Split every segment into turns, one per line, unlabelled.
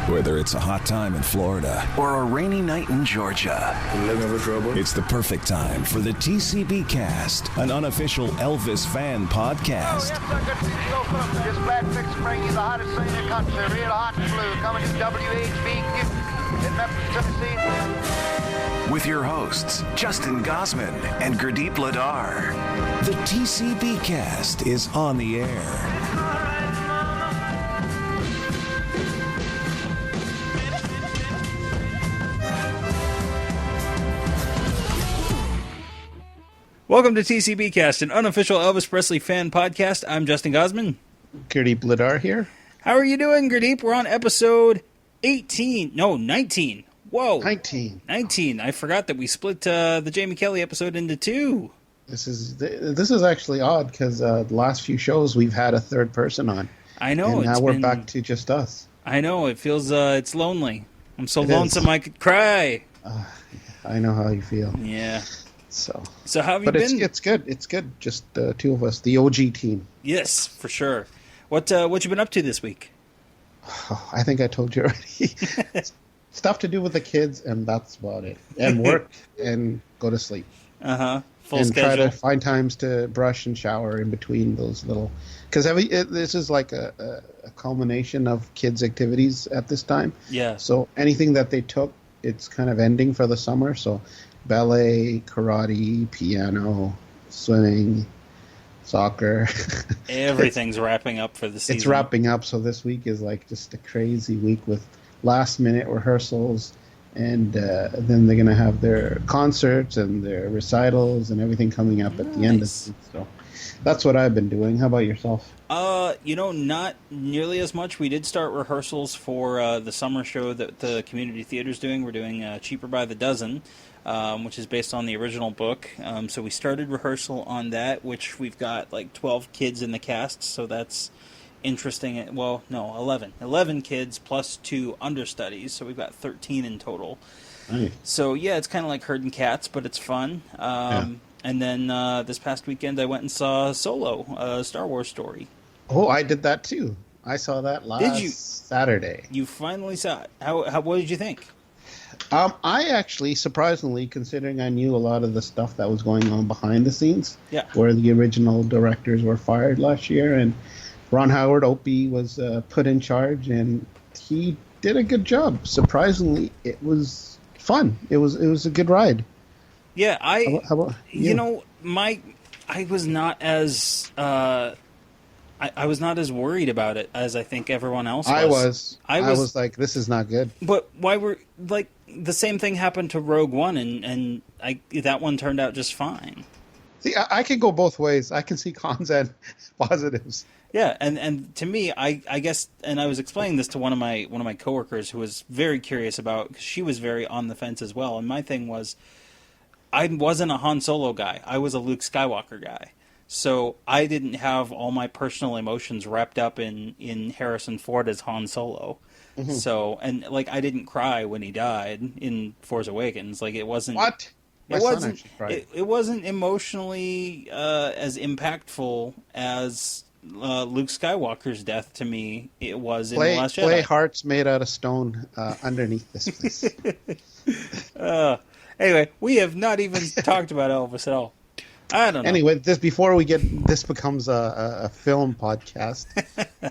Whether it's a hot time in Florida or a rainy night in Georgia,
looking for trouble?
It's the perfect time for the TCBCast, an unofficial Elvis fan podcast.
Oh, yes, sir. Good to see you go, folks. This Black Fix bring you the hottest thing in the country, real hot and blue, coming to WHB in Memphis, Tennessee.
With your hosts, Justin Gosman and Gurdip Ladar. The TCBcast is on the air.
Welcome to TCBcast, an unofficial Elvis Presley fan podcast. I'm Justin Gosman.
Gurdip Ladar here.
How are you doing, Gurdip? We're on episode 19. Whoa. 19. I forgot that we split the Jamie Kelly episode into two.
This is actually odd because the last few shows we've had a third person on.
I know.
And now we're back to just us.
I know. It feels it's lonely. I'm so lonesome I could cry.
I know how you feel.
Yeah.
So
how have you been?
It's good. It's good. Just the two of us, the OG team.
Yes, for sure. What you been up to this week?
Oh, I think I told you already. Stuff to do with the kids, and that's about it. And work and go to sleep.
Full schedule.
Try to find times to brush and shower in between those little. Because this is like a culmination of kids' activities at this time.
Yeah.
So anything that they took, it's kind of ending for the summer. So ballet, karate, piano, swimming, soccer.
Everything's wrapping up for the season.
It's wrapping up, so this week is like just a crazy week with last-minute rehearsals, and then they're going to have their concerts and their recitals and everything coming up at the end of the week. So that's what I've been doing. How about yourself?
Not nearly as much. We did start rehearsals for the summer show that the community theater's doing. We're doing Cheaper by the Dozen, which is based on the original book. So we started rehearsal on that, which we've got like 12 kids in the cast, so that's interesting. Well, no, 11. 11 kids plus 2 understudies, so we've got 13 in total.
Nice.
So yeah, it's kind of like herding cats, but it's fun. And then this past weekend I went and saw Solo, a Star Wars story.
Oh, I did that too. I saw that last Saturday.
You finally saw it. What did you think?
I actually, surprisingly, considering I knew a lot of the stuff that was going on behind the scenes, where the original directors were fired last year, and Ron Howard, Opie, was put in charge, and he did a good job. Surprisingly, it was fun. It was a good ride.
Yeah,
how about you?
I was not as I was not as worried about it as I think everyone else was.
I was like, this is not good.
But why were like the same thing happened to Rogue One, and that one turned out just fine.
See, I can go both ways. I can see cons and positives.
Yeah, and to me, I guess, and I was explaining this to one of my coworkers who was very curious about, because she was very on the fence as well. And my thing was, I wasn't a Han Solo guy. I was a Luke Skywalker guy. So I didn't have all my personal emotions wrapped up in Harrison Ford as Han Solo. Mm-hmm. So, and like, I didn't cry when he died in Force Awakens. Like, it wasn't.
What?
It wasn't emotionally as impactful as Luke Skywalker's death to me. It was in The Last Jedi.
Play hearts made out of stone underneath this place.
Anyway, we have not even talked about Elvis at all. I don't know.
Anyway, this becomes a film podcast.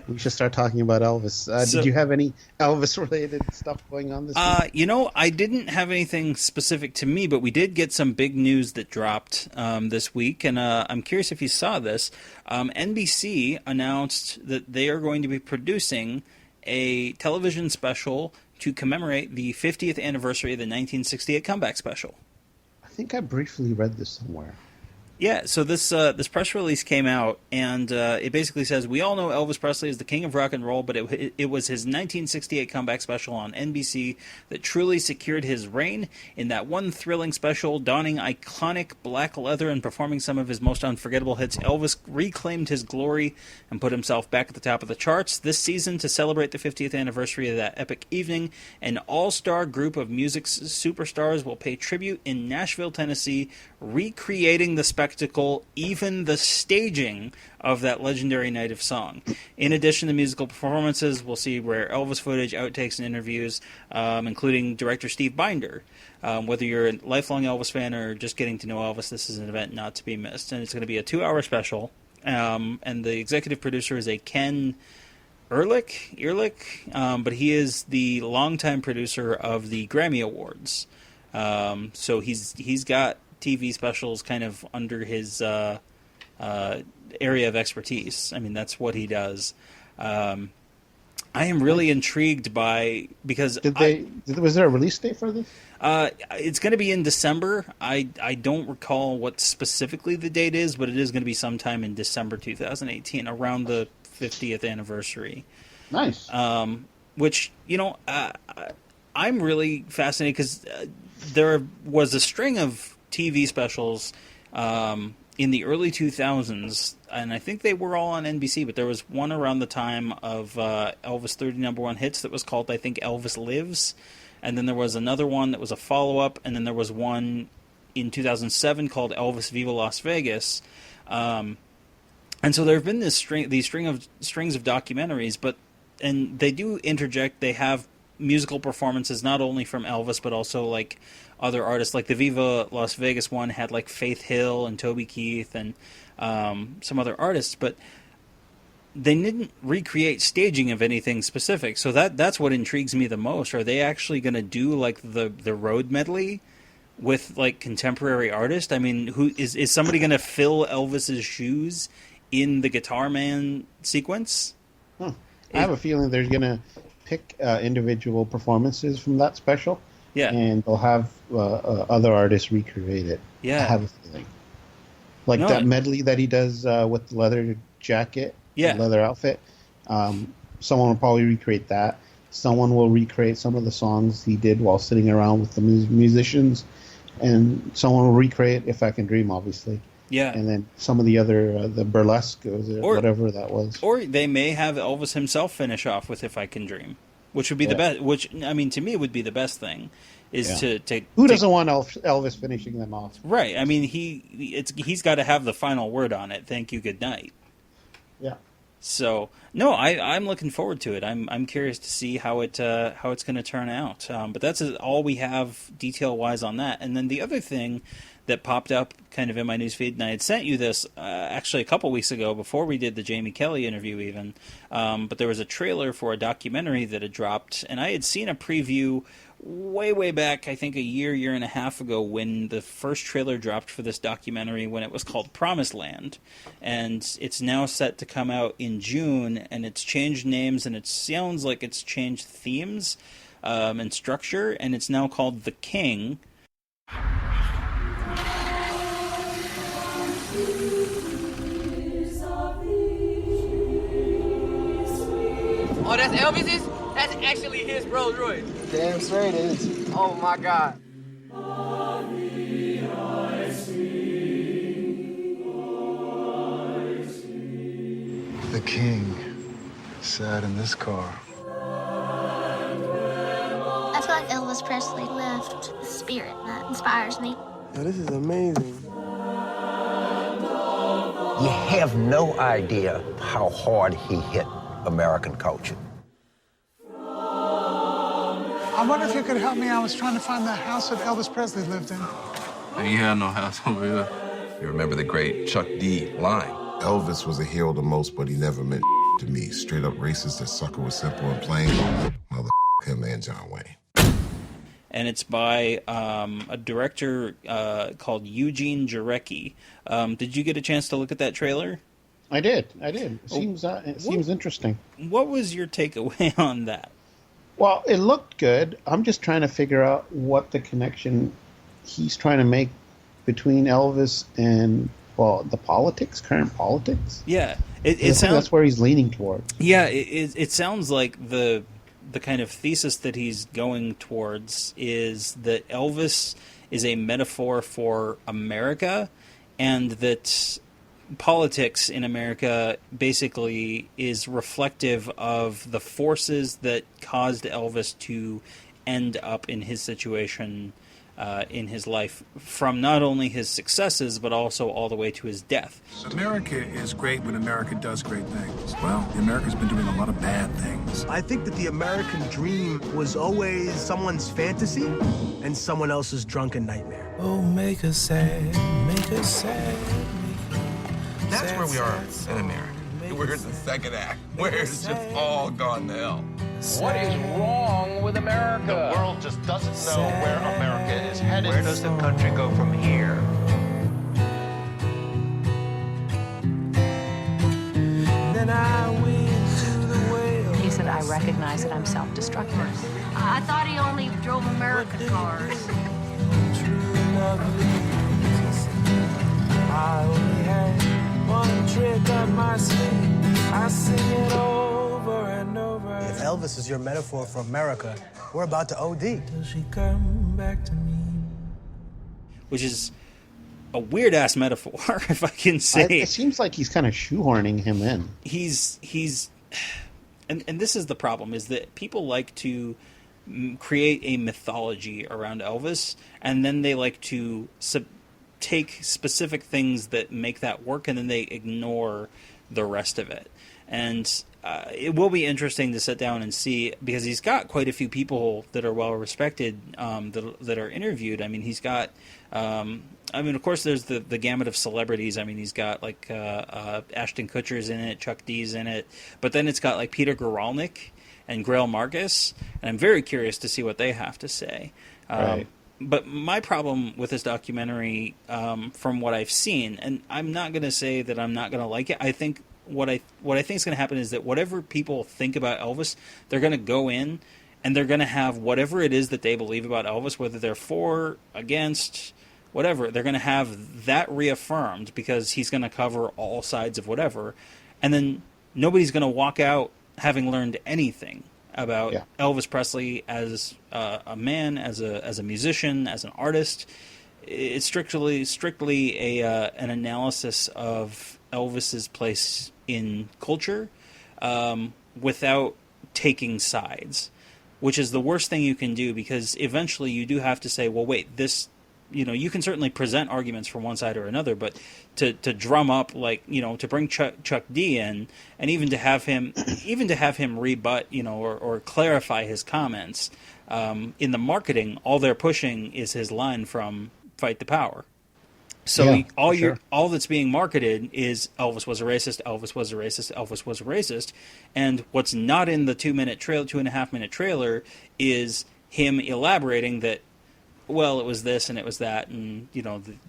We should start talking about Elvis. Did you have any Elvis-related stuff going on this week?
I didn't have anything specific to me, but we did get some big news that dropped this week, and I'm curious if you saw this. NBC announced that they are going to be producing a television special to commemorate the 50th anniversary of the 1968 comeback special.
I think I briefly read this somewhere.
Yeah, so this press release came out, and it basically says, we all know Elvis Presley is the king of rock and roll, but it was his 1968 comeback special on NBC that truly secured his reign. In that one thrilling special, donning iconic black leather and performing some of his most unforgettable hits, Elvis reclaimed his glory and put himself back at the top of the charts. This season, to celebrate the 50th anniversary of that epic evening, an all-star group of music's superstars will pay tribute in Nashville, Tennessee, recreating the spectacle spectacle, even the staging of that legendary night of song. In addition to musical performances, we'll see rare Elvis footage, outtakes, and interviews, including director Steve Binder. Whether you're a lifelong Elvis fan or just getting to know Elvis, this is an event not to be missed. And it's going to be a 2-hour special. And the executive producer is a Ken Ehrlich, but he is the longtime producer of the Grammy Awards. So he's got TV specials kind of under his area of expertise. I mean, that's what he does. I am really intrigued because
was there a release date for this?
It's going to be in December. I don't recall what specifically the date is, but it is going to be sometime in December 2018, around the 50th anniversary.
Nice.
Which, I'm really fascinated because there was a string of TV specials in the early 2000s, and I think they were all on NBC, but there was one around the time of Elvis 30 number one hits that was called, I think, Elvis Lives. And then there was another one that was a follow-up, and then there was one in 2007 called Elvis Viva Las Vegas. And so there have been these strings of documentaries, and they do interject. They have musical performances not only from Elvis, but also like other artists. Like the Viva Las Vegas one had like Faith Hill and Toby Keith and some other artists, but they didn't recreate staging of anything specific. So that's what intrigues me the most. Are they actually going to do like the road medley with like contemporary artists? I mean, who is somebody going to fill Elvis's shoes in the Guitar Man sequence?
I have a feeling they're going to pick individual performances from that special.
Yeah. And
they'll have other artists recreate it.
Yeah.
I have a feeling. Like that medley that he does with the leather jacket.
Yeah.
The leather outfit. Someone will probably recreate that. Someone will recreate some of the songs he did while sitting around with the musicians. And someone will recreate If I Can Dream, obviously.
Yeah.
And then some of the other, the burlesque, or whatever that was.
Or they may have Elvis himself finish off with If I Can Dream, which would be the best, which, I mean, to me would be the best thing, is to
Who doesn't want Elvis finishing them off?
Right. I mean, he's got to have the final word on it. Thank you, good night.
Yeah.
So no, I'm looking forward to it. I'm curious to see how it's going to turn out. But that's all we have detail wise on that. And then the other thing that popped up kind of in my newsfeed, and I had sent you this actually a couple weeks ago before we did the Jamie Kelly interview even. But there was a trailer for a documentary that had dropped, and I had seen a preview way back, I think a year and a half ago, when the first trailer dropped for this documentary, when it was called Promised Land. And it's now set to come out in June, and it's changed names, and it sounds like it's changed themes and structure, and it's now called The King.
Oh, that's Elvis's? That's actually his Rolls Royce.
Damn straight it is.
Oh my God.
The king sat in this car.
I feel like Elvis Presley left the spirit, and that inspires me.
Now, this is amazing.
You have no idea how hard he hit American culture.
I wonder if you could help me. I was trying to find the house that Elvis Presley lived in.
Ain't had no house over here.
You remember the great Chuck D line?
Elvis was a hero the most, but he never meant to me. Straight up racist, that sucker was simple and plain. Mother him and John Wayne.
And it's by a director called Eugene Jarecki. Did you get a chance to look at that trailer?
I did. It seems interesting.
What was your takeaway on that?
Well, it looked good. I'm just trying to figure out what the connection he's trying to make between Elvis and, well, the current politics.
Yeah,
it sounds that's where he's leaning towards.
Yeah, it sounds like the kind of thesis that he's going towards is that Elvis is a metaphor for America, and that politics in America basically is reflective of the forces that caused Elvis to end up in his situation in his life, from not only his successes but also all the way to his death.
America is great when America does great things. Well, America's been doing a lot of bad things.
I think that the American dream was always someone's fantasy and someone else's drunken nightmare.
Oh, make us sad, make us sad.
That's where we are in America. We're in the second act, where it's just all gone to hell.
What is wrong with America? The world just doesn't know where America is headed. Where does the country go from here?
Then I went to the whale.
He said, I recognize that I'm self-destructive.
I thought he only drove American cars.
True love leaves. I only had one trick up my sleeve. I sing it over and over.
If Elvis is your metaphor for America, we're about to OD.
Till she come back to me.
Which is a weird-ass metaphor, if I can say.
It seems like he's kind of shoehorning him in.
And this is the problem, is that people like to create a mythology around Elvis, and then they like to take specific things that make that work, and then they ignore the rest of it. And it will be interesting to sit down and see, because he's got quite a few people that are well respected that are interviewed. I mean, he's got, of course, there's the gamut of celebrities. I mean, he's got like Ashton Kutcher's in it, Chuck D's in it, but then it's got like Peter Guralnick and Grail Marcus, and I'm very curious to see what they have to say.
Right.
But my problem with this documentary, from what I've seen, and I'm not going to say that I'm not going to like it. I think what I think is going to happen is that whatever people think about Elvis, they're going to go in and they're going to have whatever it is that they believe about Elvis, whether they're for, against, whatever. They're going to have that reaffirmed because he's going to cover all sides of whatever, and then nobody's going to walk out having learned anything about Elvis Presley as a man, as a musician, as an artist. It's strictly an analysis of Elvis's place in culture, without taking sides, which is the worst thing you can do, because eventually you do have to say, well, wait, this, you can certainly present arguments from one side or another, but to drum up, like, to bring Chuck D in, and even to have him rebut, or clarify his comments, in the marketing, all they're pushing is his line from Fight the Power. So all that's being marketed is Elvis was a racist, Elvis was a racist, Elvis was a racist, and what's not in the 2.5 minute trailer is him elaborating that, well, it was this and it was that, and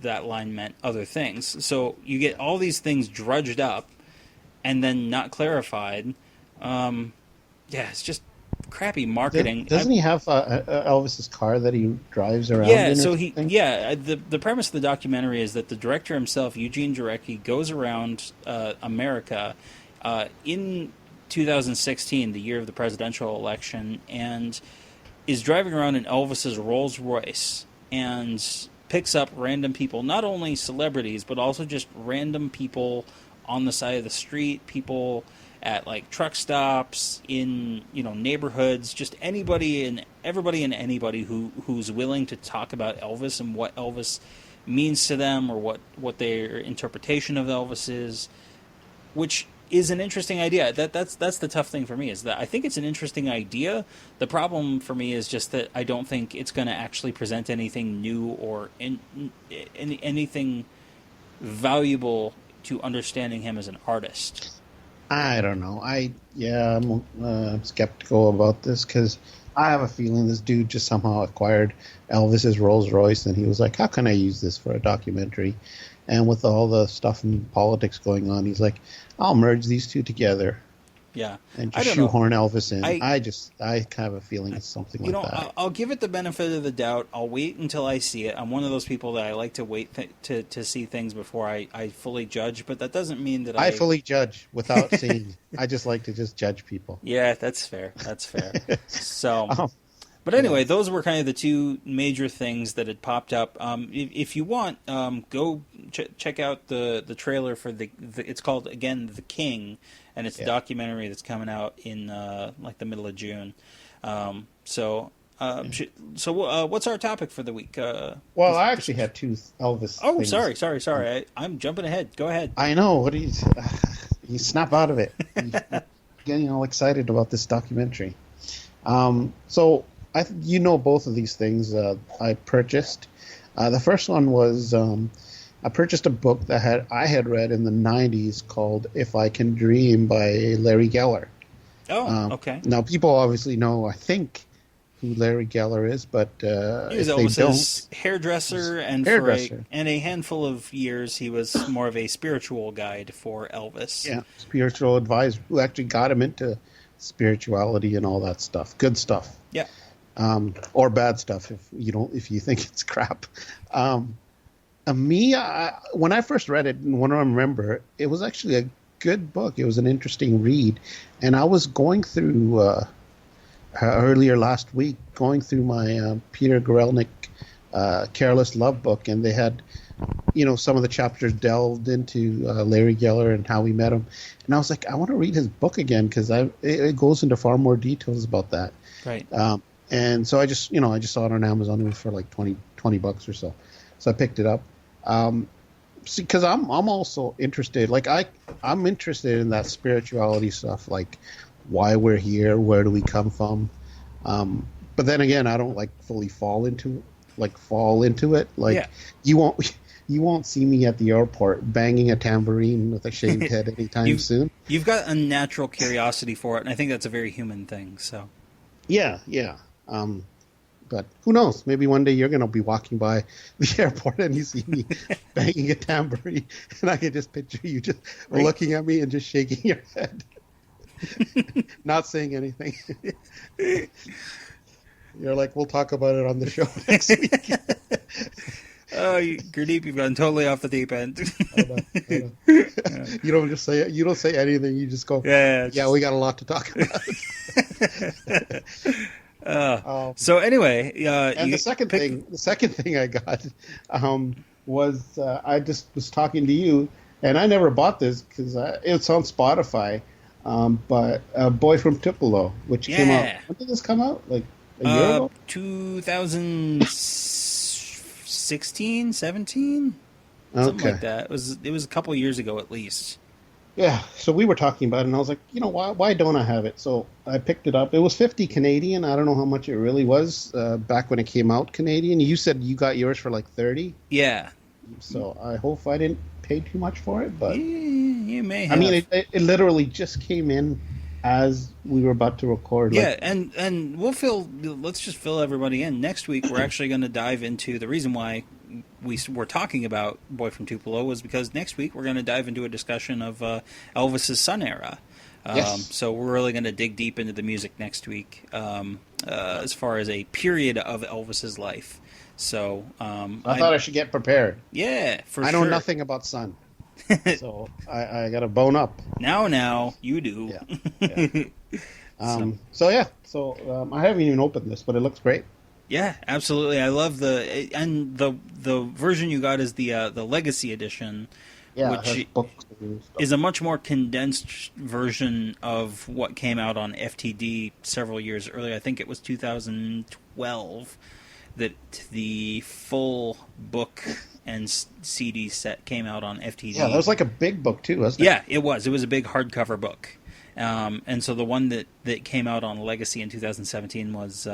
that line meant other things. So you get all these things drudged up and then not clarified. It's just crappy marketing.
Doesn't he have Elvis's car that he drives around?
Yeah, so the premise of the documentary is that the director himself, Eugene Jarecki, goes around America in 2016, the year of the presidential election, and is driving around in Elvis's Rolls Royce and picks up random people, not only celebrities, but also just random people on the side of the street, people at like truck stops, in neighborhoods, just anybody and everybody and anybody who's willing to talk about Elvis and what Elvis means to them, or what their interpretation of Elvis is, which is an interesting idea. That's the tough thing for me, is that I think it's an interesting idea. The problem for me is just that I don't think it's going to actually present anything new or anything valuable to understanding him as an artist.
I don't know. I'm skeptical about this, because I have a feeling this dude just somehow acquired Elvis's Rolls Royce, and he was like, how can I use this for a documentary? And with all the stuff in politics going on, he's like, I'll merge these two together.
Yeah.
And just shoehorn Elvis in. I have a feeling it's something like that.
I'll give it the benefit of the doubt. I'll wait until I see it. I'm one of those people that I like to wait to see things before I fully judge, but that doesn't mean that I
fully judge without seeing. I just like to just judge people.
Yeah, that's fair. So, but anyway, those were kind of the two major things that had popped up. If you want, go check out the trailer for the it's called, again, The King, and it's a documentary that's coming out in like the middle of June. So So what's our topic for the week?
Well, I actually had two Elvis.
Oh,
things.
sorry. I'm jumping ahead. Go ahead.
I know. What do you snap out of it? You're getting all excited about this documentary. So you know both of these things I purchased. The first one was I purchased a book that I had read in the 90s called If I Can Dream by Larry Geller.
Oh, okay.
Now, people obviously know, I think, who Larry Geller is, but
he was Elvis's hairdresser, and for a handful of years, he was more of a spiritual guide for Elvis.
Yeah, spiritual advisor who actually got him into spirituality and all that stuff. Good stuff.
Yeah.
Or bad stuff if you think it's crap. When I first read it, and when I remember, it was actually a good book. It was an interesting read, and I was going through earlier last week, going through my Peter Guralnick Careless Love book, and they had, some of the chapters delved into Larry Geller and how we met him, and I was like, I want to read his book again because it goes into far more details about that.
Right.
And so I just saw it on Amazon. It was for like $20 or so, so I picked it up. Because I'm also interested. Like I'm interested in that spirituality stuff, like why we're here, where do we come from. But then again, I don't fully fall into it. Like you won't see me at the airport banging a tambourine with a shaved head anytime soon.
You've got a natural curiosity for it, and I think that's a very human thing. So
yeah. But who knows? Maybe one day you're going to be walking by the airport and you see me banging a tambourine, and I can just picture you just looking at me and just shaking your head, not saying anything. You're like, we'll talk about it on the show next week.
Oh, Gurdip, you've gone totally off the deep end.
I know. Yeah. You don't just say it. You don't say anything. You just go, yeah, we got a lot to talk about.
So anyway,
and the second thing I got was I just was talking to you, and I never bought this because it's on Spotify. But Boy from Tupelo, which came out. When did this come out? Like a year ago?
2016, 17, something like that. It was a couple years ago at least.
Yeah, so we were talking about it, and I was like, why don't I have it? So I picked it up. It was $50 Canadian. I don't know how much it really was back when it came out Canadian. You said you got yours for like $30.
Yeah.
So I hope I didn't pay too much for it, but
you may have.
I mean, it literally just came in as we were about to record.
Yeah, and let's just fill everybody in. Next week, we're actually going to dive into the reason why we're talking about Boy from Tupelo was because next week we're going to dive into a discussion of Elvis's Sun era.
Yes.
So we're really going to dig deep into the music next week as far as a period of Elvis's life. So
I thought I should get prepared.
Yeah,
I know nothing about Sun. So I got to bone up.
Now you do.
Yeah. So I haven't even opened this, but it looks great.
Yeah, absolutely. I love the version you got is the Legacy edition, which is a much more condensed version of what came out on FTD several years earlier. I think it was 2012 that the full book and CD set came out on FTD.
Yeah, that was like a big book too, wasn't it?
Yeah, it was. It was a big hardcover book. And so the one that came out on Legacy in 2017 was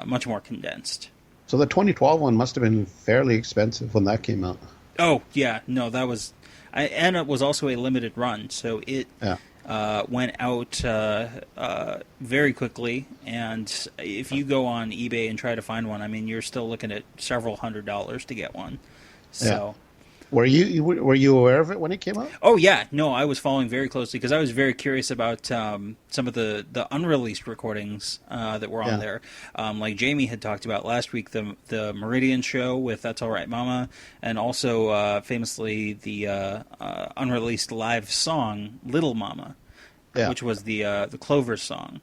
much more condensed.
So the 2012 one must have been fairly expensive when that came out.
Oh, yeah. No, that was... and it was also a limited run, so it went out very quickly, and if you go on eBay and try to find one, I mean, you're still looking at several $100s to get one. So...
Were you aware of it when it came out?
Oh, yeah. No, I was following very closely because I was very curious about some of the unreleased recordings that were on there. Like Jamie had talked about last week, the Meridian show with That's All Right Mama, and also famously the unreleased live song Little Mama, which was the Clover song.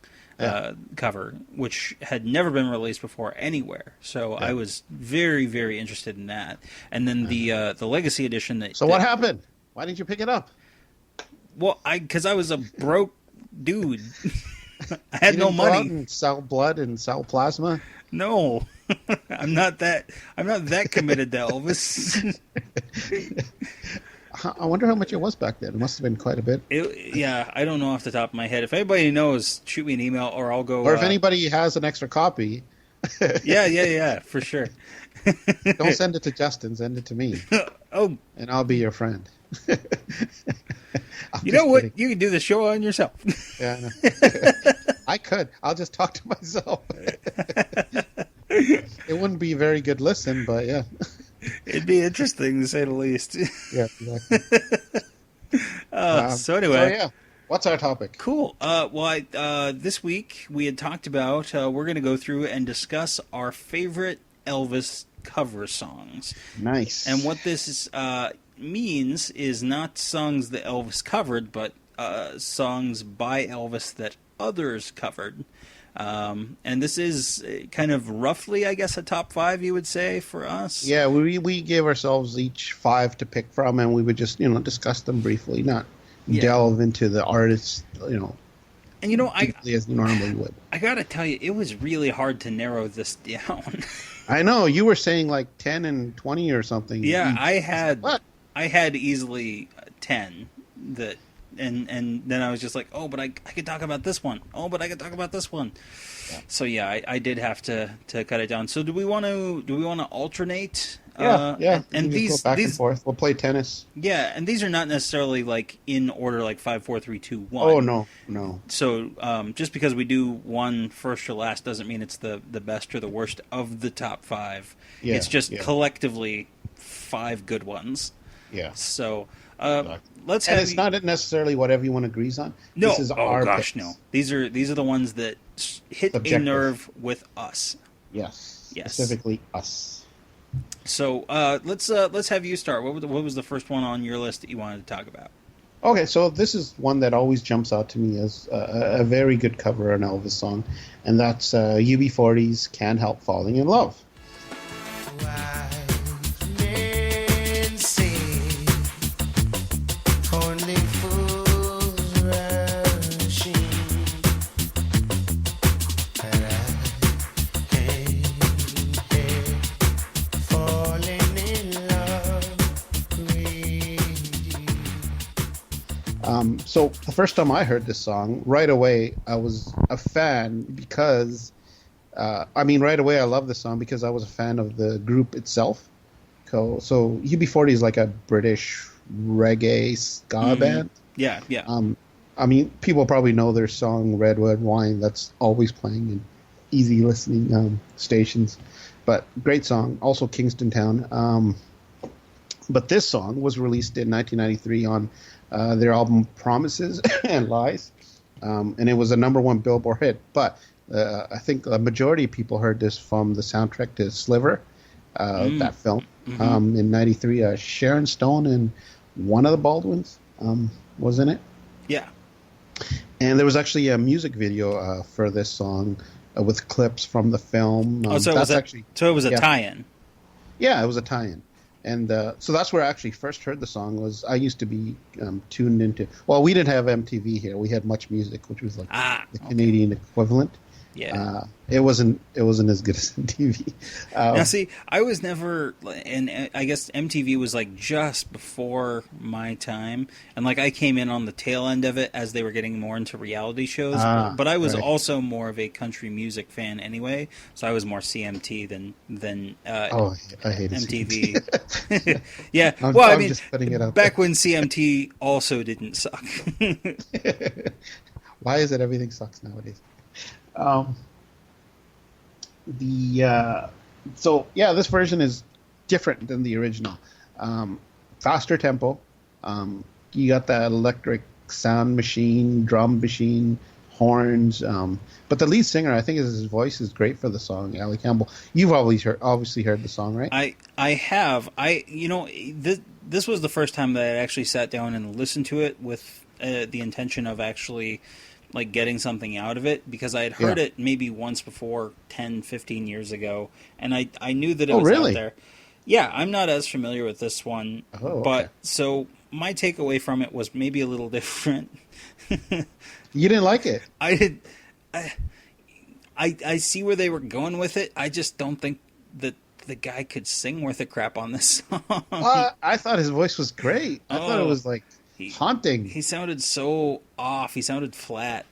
Cover, which had never been released before anywhere. So I was very, very interested in that. And then the Legacy edition.
What happened? Why didn't you pick it up?
Well, because I was a broke dude. I had no
Go out
money.
and sell blood and sell plasma.
No, I'm not that committed to Elvis.
I wonder how much it was back then. It must have been quite a bit.
Yeah, I don't know off the top of my head. If anybody knows, shoot me an email or I'll go.
Or if anybody has an extra copy.
Yeah, for sure.
Don't send it to Justin. Send it to me.
Oh,
and I'll be your friend.
You know what? Kidding. You can do the show on yourself.
Yeah, I know. I could. I'll just talk to myself. It wouldn't be a very good listen, but yeah.
It'd be interesting to say the least.
Yeah, exactly.
So anyway.
Yeah. What's our topic?
Cool. This week we had talked about, we're going to go through and discuss our favorite Elvis cover songs.
Nice.
And what this means is not songs that Elvis covered, but songs by Elvis that others covered. And this is kind of roughly, I guess, a top 5, you would say, for us.
Yeah, we gave ourselves each 5 to pick from, and we would just, discuss them briefly, not delve into the artists,
And
deeply as you normally would.
I gotta tell you, it was really hard to narrow this down.
I know, you were saying like 10 and 20 or something.
Yeah, I had easily 10 that. And then I was just like, oh, but I could talk about this one. Oh, but I could talk about this one. Yeah. So yeah, I did have to cut it down. So do we want to alternate?
Yeah.
And these
go back and forth. We'll play tennis.
Yeah, and these are not necessarily like in order, like 5, 4, 3, 2, 1.
Oh no.
So just because we do one first or last doesn't mean it's the best or the worst of the top 5.
Yeah,
it's just collectively 5 good ones.
Yeah.
So.
Let's have. And it's not necessarily what everyone agrees on.
No,
this is our picks.
No. These are the ones that hit a nerve with us.
Yes. Specifically us.
So let's have you start. What was the first one on your list that you wanted to talk about?
Okay, so this is one that always jumps out to me as a very good cover of an Elvis song, and that's UB40's "Can't Help Falling in Love." So the first time I heard this song, right away I was a fan because, right away I love this song because I was a fan of the group itself. So UB40 is like a British reggae ska band.
Yeah.
People probably know their song Red Red Wine. That's always playing in easy listening stations. But great song. Also Kingston Town. But this song was released in 1993 on their album Promises and Lies, and it was a #1 Billboard hit. But I think a majority of people heard this from the soundtrack to Sliver, that film, in '93. Sharon Stone and one of the Baldwins was in it.
Yeah.
And there was actually a music video for this song with clips from the film.
So it was a tie-in.
Yeah, it was a tie-in. And so that's where I actually first heard the song. I used to be tuned into. Well, we didn't have MTV here. We had Much Music, which was like the Canadian equivalent.
Yeah,
it wasn't as good as MTV.
Now, see, I was never, and I guess MTV was like just before my time, and like I came in on the tail end of it as they were getting more into reality shows. But I was also more of a country music fan anyway, so I was more CMT than
I hated
MTV. CMT. Yeah,
I'm just putting it up
back when CMT also didn't suck.
Why is it everything sucks nowadays? This version is different than the original. Faster tempo. You got that electric sound machine, drum machine, horns. But the lead singer, I think, his voice is great for the song. Ali Campbell. You've obviously heard the song, right?
I have. This was the first time that I actually sat down and listened to it with the intention of actually like getting something out of it, because I had heard it maybe once before 10, 15 years ago, and I knew that it was out there. Yeah, I'm not as familiar with this one, but so my takeaway from it was maybe a little different.
You didn't like it?
I see where they were going with it. I just don't think that the guy could sing worth a crap on this song.
Well, I thought his voice was great. I thought it was like haunting.
He sounded so off. He sounded flat.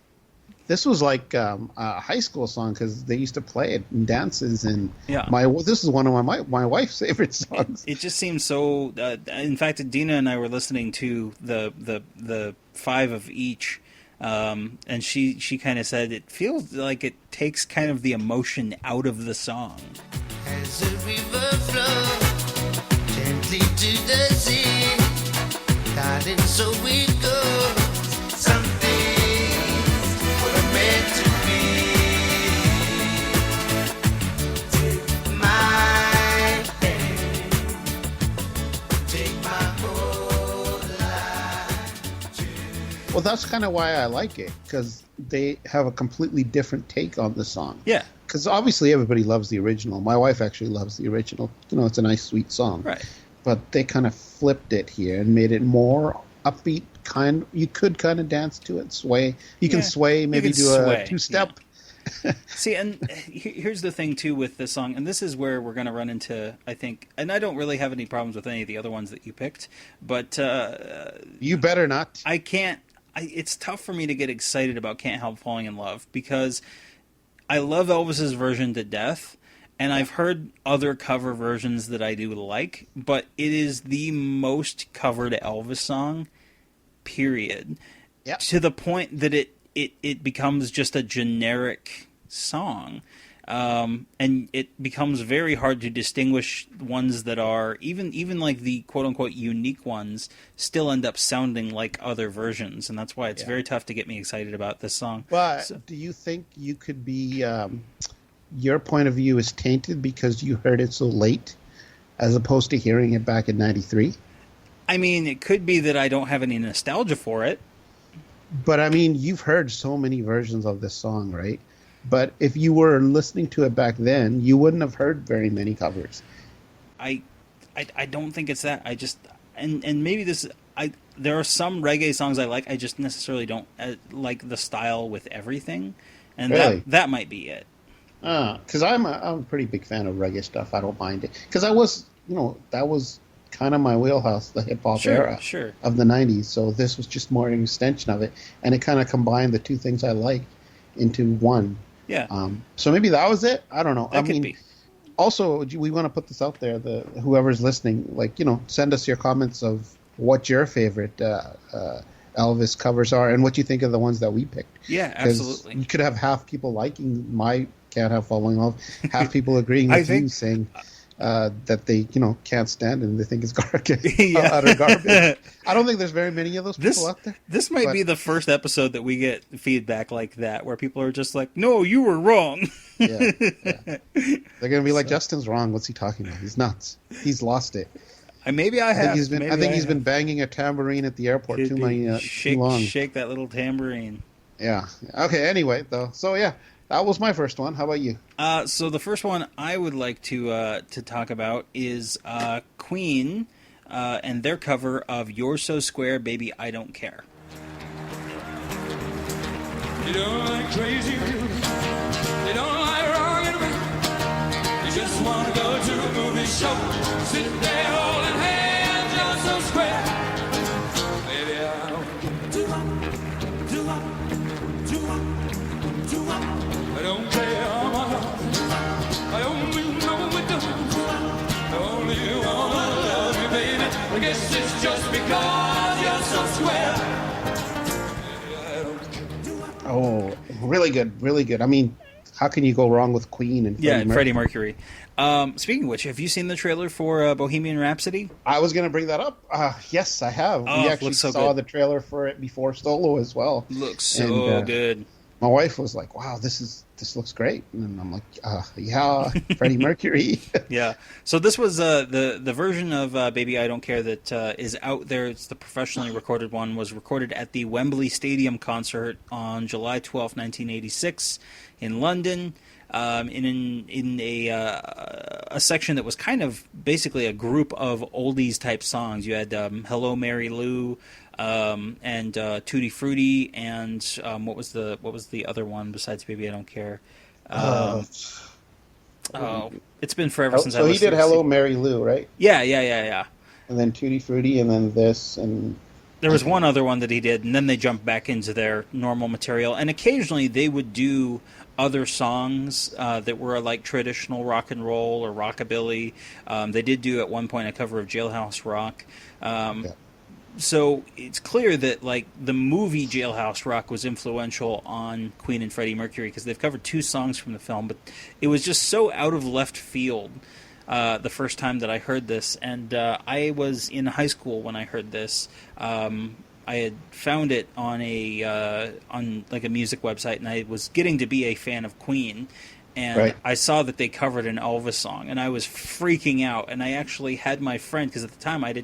This was like a high school song because they used to play it in dances, and
yeah.
This is one of my wife's favorite songs.
It just seems so. In fact, Dina and I were listening to the 5 of each, and she kind of said it feels like it takes kind of the emotion out of the song.
As a river flows gently to the sea, darling, so we go. Some things were meant to be. Take my hand, take my whole life.
Well, that's kind of why I like it, because they have a completely different take on the song.
Yeah.
Because obviously everybody loves the original. My wife actually loves the original. You know, it's a nice, sweet song.
Right.
But they kind of flipped it here and made it more upbeat. You could kind of dance to it, sway. You can sway, maybe do a two-step.
Yeah. See, and here's the thing, too, with this song, and this is where we're going to run into, I think, and I don't really have any problems with any of the other ones that you picked, but...
you better not.
I can't... it's tough for me to get excited about Can't Help Falling in Love, because... I love Elvis's version to death, and I've heard other cover versions that I do like, but it is the most covered Elvis song, period.
Yep.
To the point that it becomes just a generic song. And it becomes very hard to distinguish ones that are, even like the quote-unquote unique ones, still end up sounding like other versions, and that's why it's very tough to get me excited about this song.
Well, do you think you could be, your point of view is tainted because you heard it so late, as opposed to hearing it back in 93?
I mean, it could be that I don't have any nostalgia for it.
But, I mean, you've heard so many versions of this song, right? But if you were listening to it back then, you wouldn't have heard very many covers.
I don't think it's that. I just and maybe this. There are some reggae songs I like. I just necessarily don't like the style with everything, and
really?
that might be it.
Because I'm a pretty big fan of reggae stuff. I don't mind it because that was kind of my wheelhouse, the hip hop era of the '90s. So this was just more an extension of it, and it kind of combined the two things I liked into one.
Yeah.
So maybe that was it. I don't know.
That could be.
Also, we want to put this out there. Whoever's listening, send us your comments of what your favorite Elvis covers are and what you think of the ones that we picked.
Yeah, absolutely.
You could have half people liking my Can't Help Falling in Love, half people agreeing with you, saying that they can't stand it and they think it's utter garbage. I don't think there's very many of those people out there.
This might be the first episode that we get feedback like that, where people are just like, "No, you were wrong."
Yeah. They're gonna be like, "Justin's wrong. What's he talking about? He's nuts. He's lost it."
I think
he's been banging a tambourine at the airport too long.
Shake that little tambourine.
Yeah. Okay. Anyway, though, so yeah. That was my first one. How about you?
So the first one I would like to talk about is Queen and their cover of "You're So Square, Baby, I Don't Care."
You don't like crazy music. You don't like rock and roll. You just want to go to a movie show. Sit there holding hands. You're so square. Baby, I don't do I don't care how much. I only know it does. I only wanna love you, baby. I guess it's just because you're so square.
Oh, really good, really good. I mean, how can you go wrong with Queen and
Freddie Mercury? Speaking of which, have you seen the trailer for Bohemian Rhapsody?
I was going to bring that up. Yes, I have.
Oh,
we actually saw the trailer for it before Solo as well.
Looks so good.
My wife was like, "Wow, this looks great," and I'm like, "Yeah, Freddie Mercury."
Yeah. So this was the version of "Baby I Don't Care" that is out there. It's the professionally recorded one. Was recorded at the Wembley Stadium concert on July 12th, 1986, in London. in a section that was kind of basically a group of oldies type songs. You had "Hello Mary Lou," and "Tutti Frutti," and what was the other one besides "Baby I Don't Care"? It's been forever since I listened.
So he did "Hello Mary Lou," right?
Yeah.
And then "Tutti Frutti," and then this, and
there was one other one that he did, and then they jumped back into their normal material. And occasionally they would do other songs that were like traditional rock and roll or rockabilly. They did do at one point a cover of Jailhouse Rock. So it's clear that like the movie Jailhouse Rock was influential on Queen and Freddie Mercury, because they've covered 2 songs from the film, but it was just so out of left field the first time that I heard this. And I was in high school when I heard this. I had found it on like a music website, and I was getting to be a fan of Queen. And I saw that they covered an Elvis song, and I was freaking out. And I actually had my friend, because at the time I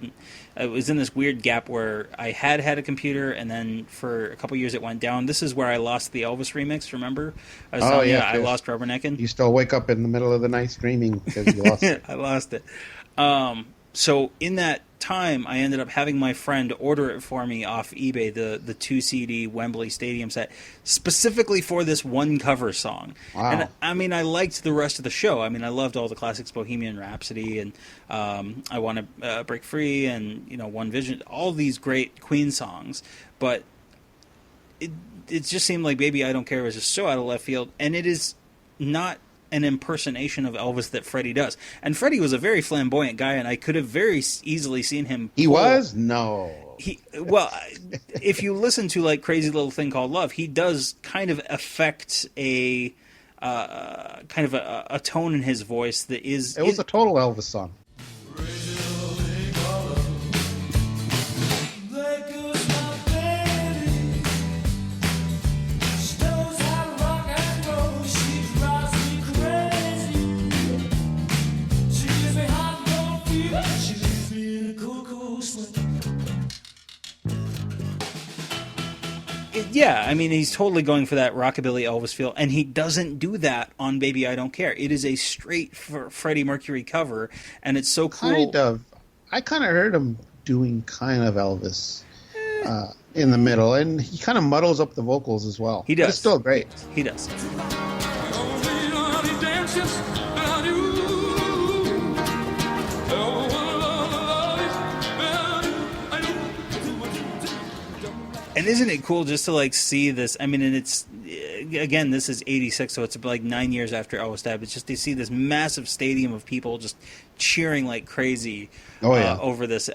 was in this weird gap where I had a computer, and then for a couple years it went down. This is where I lost the Elvis remix, remember? I lost Rubberneckin'.
You still wake up in the middle of the night screaming because you lost it.
I lost it. So in that time, I ended up having my friend order it for me off eBay, the 2 CD Wembley Stadium set, specifically for this one cover song.
Wow.
And I mean, I liked the rest of the show. I mean, I loved all the classics, Bohemian Rhapsody, and I Want to Break Free, and One Vision, all these great Queen songs. But it just seemed like Baby I Don't Care was just so out of left field, and it is not an impersonation of Elvis that Freddie does. And Freddie was a very flamboyant guy, and I could have very easily seen him.
He was? No.
Well, if you listen to like Crazy Little Thing Called Love, he does kind of affect a kind of a tone in his voice that is.
It was a total Elvis song.
Yeah, I mean, he's totally going for that rockabilly Elvis feel, and he doesn't do that on Baby I Don't Care. It is a straight Freddie Mercury cover, and it's so cool.
Kind of. I kind of heard him doing kind of Elvis in the middle, and he kind of muddles up the vocals as well.
He does.
But it's still great.
He does. And isn't it cool just to like see this? I mean, and it's again, this is '86, so it's like 9 years after Elvis died. But just to see this massive stadium of people just cheering like crazy over this.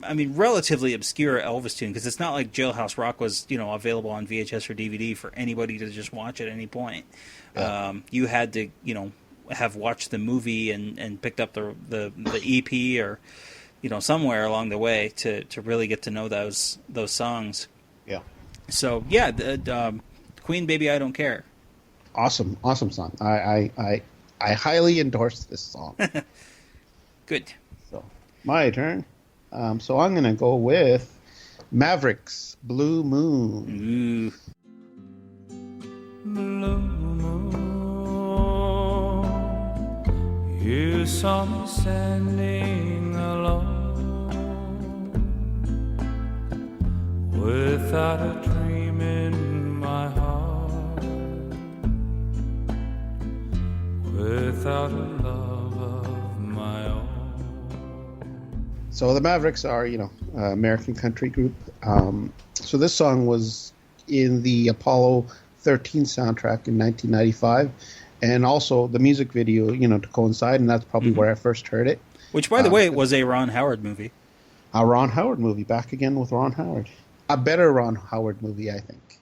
I mean, relatively obscure Elvis tune, because it's not like Jailhouse Rock was available on VHS or DVD for anybody to just watch at any point. Yeah. You had to have watched the movie and picked up the EP or somewhere along the way to really get to know those songs.
Yeah.
So yeah, the Queen, Baby I Don't Care.
Awesome song. I highly endorse this song.
Good.
So my turn. So I'm gonna go with Mavericks, Blue Moon.
Blue moon, you saw me standing alone, without a dream in my heart, without a love of my own.
So the Mavericks are, American country group. So this song was in the Apollo 13 soundtrack in 1995, and also the music video, to coincide, and that's probably where I first heard it.
Which, by the way, was a Ron Howard movie.
A Ron Howard movie, back again with Ron Howard. A better Ron Howard movie, I think.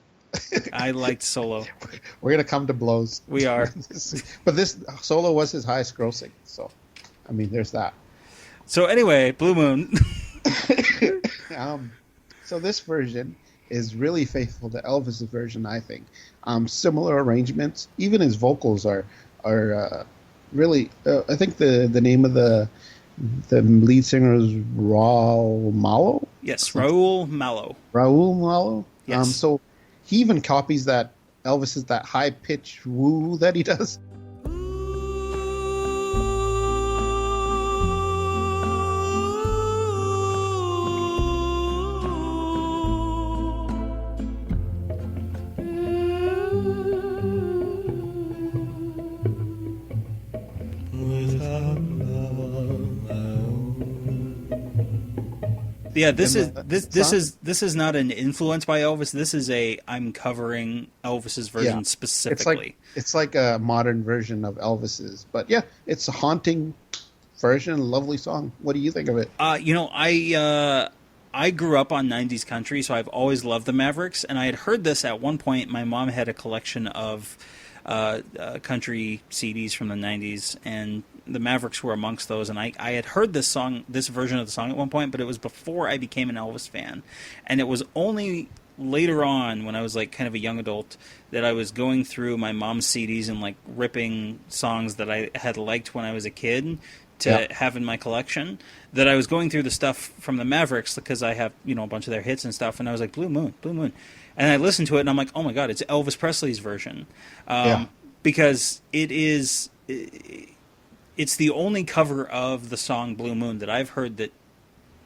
I liked Solo.
We're going to come to blows.
We are.
But this Solo was his highest grossing, so, I mean, there's that.
So anyway, Blue Moon.
So this version is really faithful to Elvis' version, I think. Similar arrangements. Even his vocals are really... I think the name of the lead singer is Raul Malo?
Yes, Raul Malo.
Raul Malo?
Yes.
So he even copies that Elvis's that high-pitched woo that he does.
Yeah, this is not an influence by Elvis. This is I'm covering Elvis's version specifically.
It's like a modern version of Elvis's, but yeah, it's a haunting version, lovely song. What do you think of it?
I grew up on 90s country, so I've always loved the Mavericks, and I had heard this at one point. My mom had a collection of country CDs from the 90s, and the Mavericks were amongst those, and I had heard this version of the song at one point, but it was before I became an Elvis fan, and it was only later on, when I was like kind of a young adult, that I was going through my mom's CDs and like ripping songs that I had liked when I was a kid to have in my collection, that I was going through the stuff from the Mavericks, because I have, a bunch of their hits and stuff, and I was like, Blue Moon. And I listened to it, and I'm like, oh my God, it's Elvis Presley's version. Because it's the only cover of the song Blue Moon that I've heard that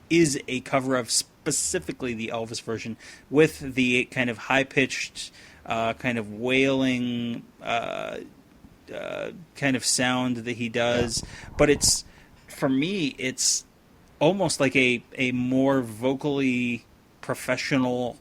is a cover of specifically the Elvis version, with the kind of high-pitched, kind of wailing kind of sound that he does. But for me, it's almost like a more vocally professionally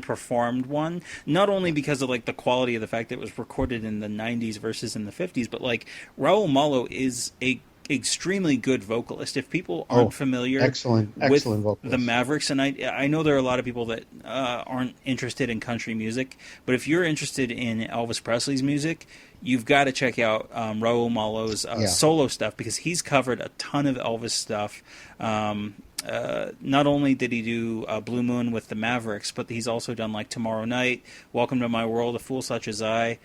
performed one, not only because of like the quality of the fact that it was recorded in the 90s versus in the 50s, but like Raul Malo is a extremely good vocalist. If people aren't familiar
excellent
with
vocalist.
The Mavericks, and I know there are a lot of people that aren't interested in country music, but if you're interested in Elvis Presley's music, you've got to check out Raul Malo's solo stuff, because he's covered a ton of Elvis stuff. Not only did he do Blue Moon with the Mavericks, but he's also done like Tomorrow Night, Welcome to My World, A Fool Such as I,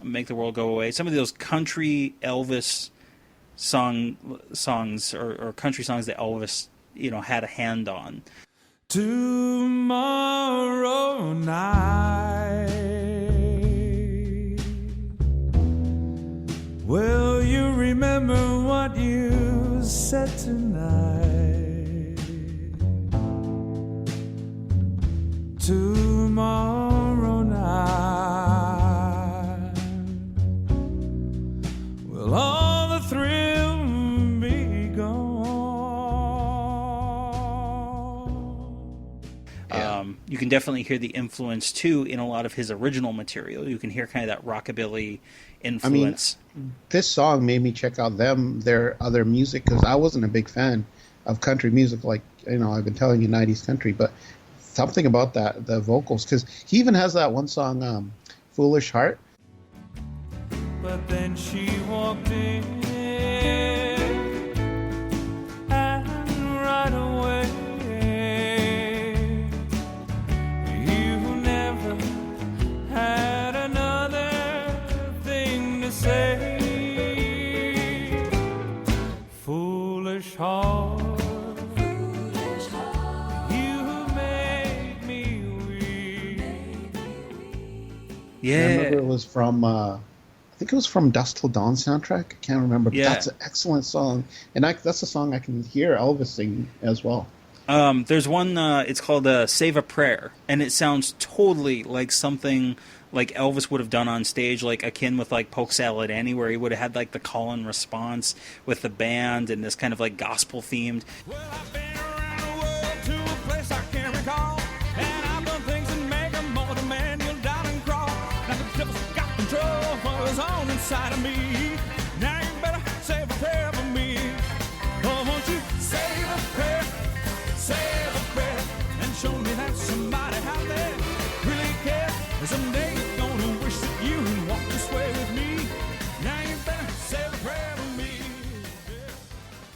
Make the World Go Away. Some of those country Elvis songs or country songs that Elvis had a hand on.
Tomorrow night, will you remember what you said tonight? Tomorrow night, will all the thrill be gone?
You can definitely hear the influence too in a lot of his original material. You can hear kind of that rockabilly influence.
I mean, this song made me check out their other music, because I wasn't a big fan of country music, like I've been telling you, 90s country, but something about the vocals, because he even has that one song, Foolish Heart.
But then she walked in, and right away, you never had another thing to say. Foolish heart,
Yeah, I remember it was from, I think it was from Dusk Till Dawn soundtrack. I can't remember, but that's an excellent song. And that's a song I can hear Elvis sing as well.
There's one, it's called Save a Prayer, and it sounds totally like something like Elvis would have done on stage, like akin with like Polk Salad Annie, where he would have had like the call and response with the band and this kind of like gospel themed.
Well, I've been around the world to a place I can't recall, and I've done things that make a more than man, you'll die and crawl. Now the devil's got control of what goes on inside of me. Now you better save a prayer for me. Oh, won't you save a prayer, and show me that somebody out there really cares. Someday you're gonna wish that you would walk this way with me. Now you better save a prayer for me.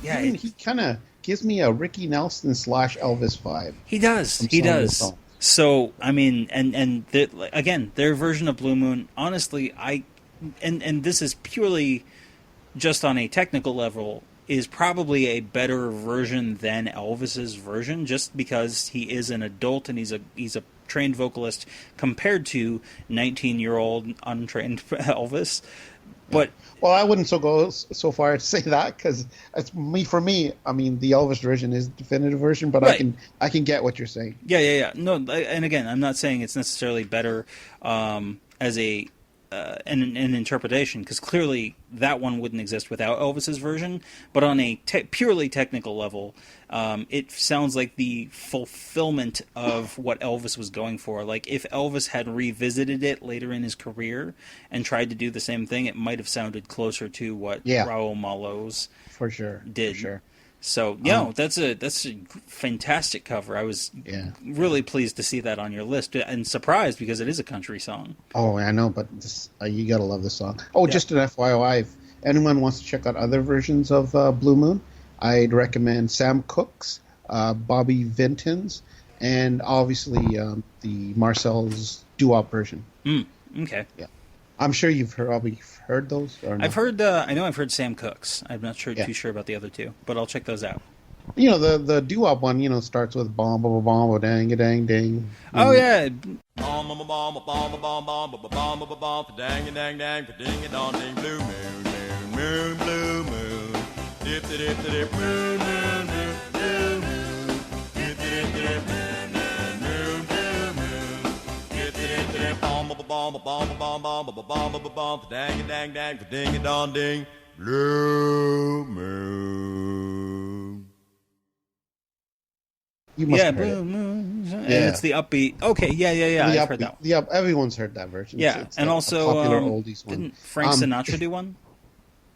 Yeah,
he kind of gives me a Ricky Nelson / Elvis vibe.
He does. He does. So, I mean, and again, their version of Blue Moon, honestly, and this is purely just on a technical level, is probably a better version than Elvis's version, just because he is an adult and he's a trained vocalist compared to 19-year-old untrained Elvis. But
well, I wouldn't go so far as to say that, because for me, I mean, the Elvis version is the definitive version, but right. I can get what you're saying.
Yeah. No, and again, I'm not saying it's necessarily better as a an interpretation, because clearly that one wouldn't exist without Elvis's version. But on a purely technical level, it sounds like the fulfillment of what Elvis was going for. Like if Elvis had revisited it later in his career and tried to do the same thing, it might have sounded closer to what Raul Mallo's
for sure
did.
For sure.
So that's a fantastic cover. I was really pleased to see that on your list, and surprised because it is a country song.
Oh, I know, but this, you gotta love this song. Oh, just an FYI, if anyone wants to check out other versions of Blue Moon, I'd recommend Sam Cooke's, Bobby Vinton's, and obviously the Marcel's doo-wop version.
Okay.
Yeah. I'm sure you've probably heard those. Or
I've heard. I know I've heard Sam Cooke's. I'm not too sure about the other two, but I'll check those out.
You know, the doo-wop one, starts with bomb, bomb, bomb, dang, dang, dang.
Oh yeah.
Bomb, bomb, bomb, bomb, bomb, bomb, bomb, bomb, bomb, dang, dang, dang, ding, dong, ding, blue moon, moon, moon, blue moon, dip, dip, dip, moon, moon, moon, blue moon, dip, dip, dip, moon, moon, blue moon, dip, dip, dip, bomb, bomb, bomb, bomb, bomb, bomb, bomb, bomb, dang, dang, dang, ding, dong, ding, blue moon.
You must have heard
Blue Moon. And it's the upbeat. Okay, yeah. I've heard that one.
Everyone's heard that version.
Yeah,
it's
and also
popular oldies one.
Didn't Frank Sinatra do one?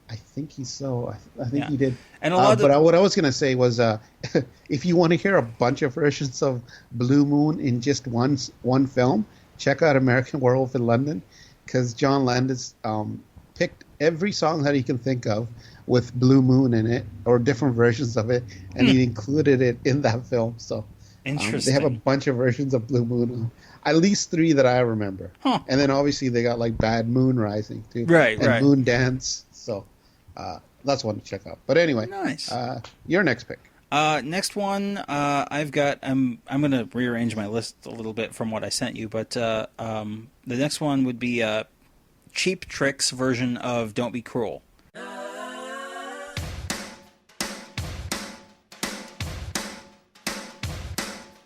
I think he's so. I think he did.
And what
I was going to say was, if you want to hear a bunch of versions of Blue Moon in just one film, check out American Werewolf in London, because John Landis picked every song that he can think of with Blue Moon in it, or different versions of it, and he included it in that film. So
interesting.
They have a bunch of versions of Blue Moon, at least 3 that I remember. And then obviously they got like Bad Moon Rising too, and Moon Dance. So that's one to check out. But anyway,
nice.
Your next pick.
Next one, I've got. I'm going to rearrange my list a little bit from what I sent you, but the next one would be Cheap Trick's version of "Don't Be Cruel."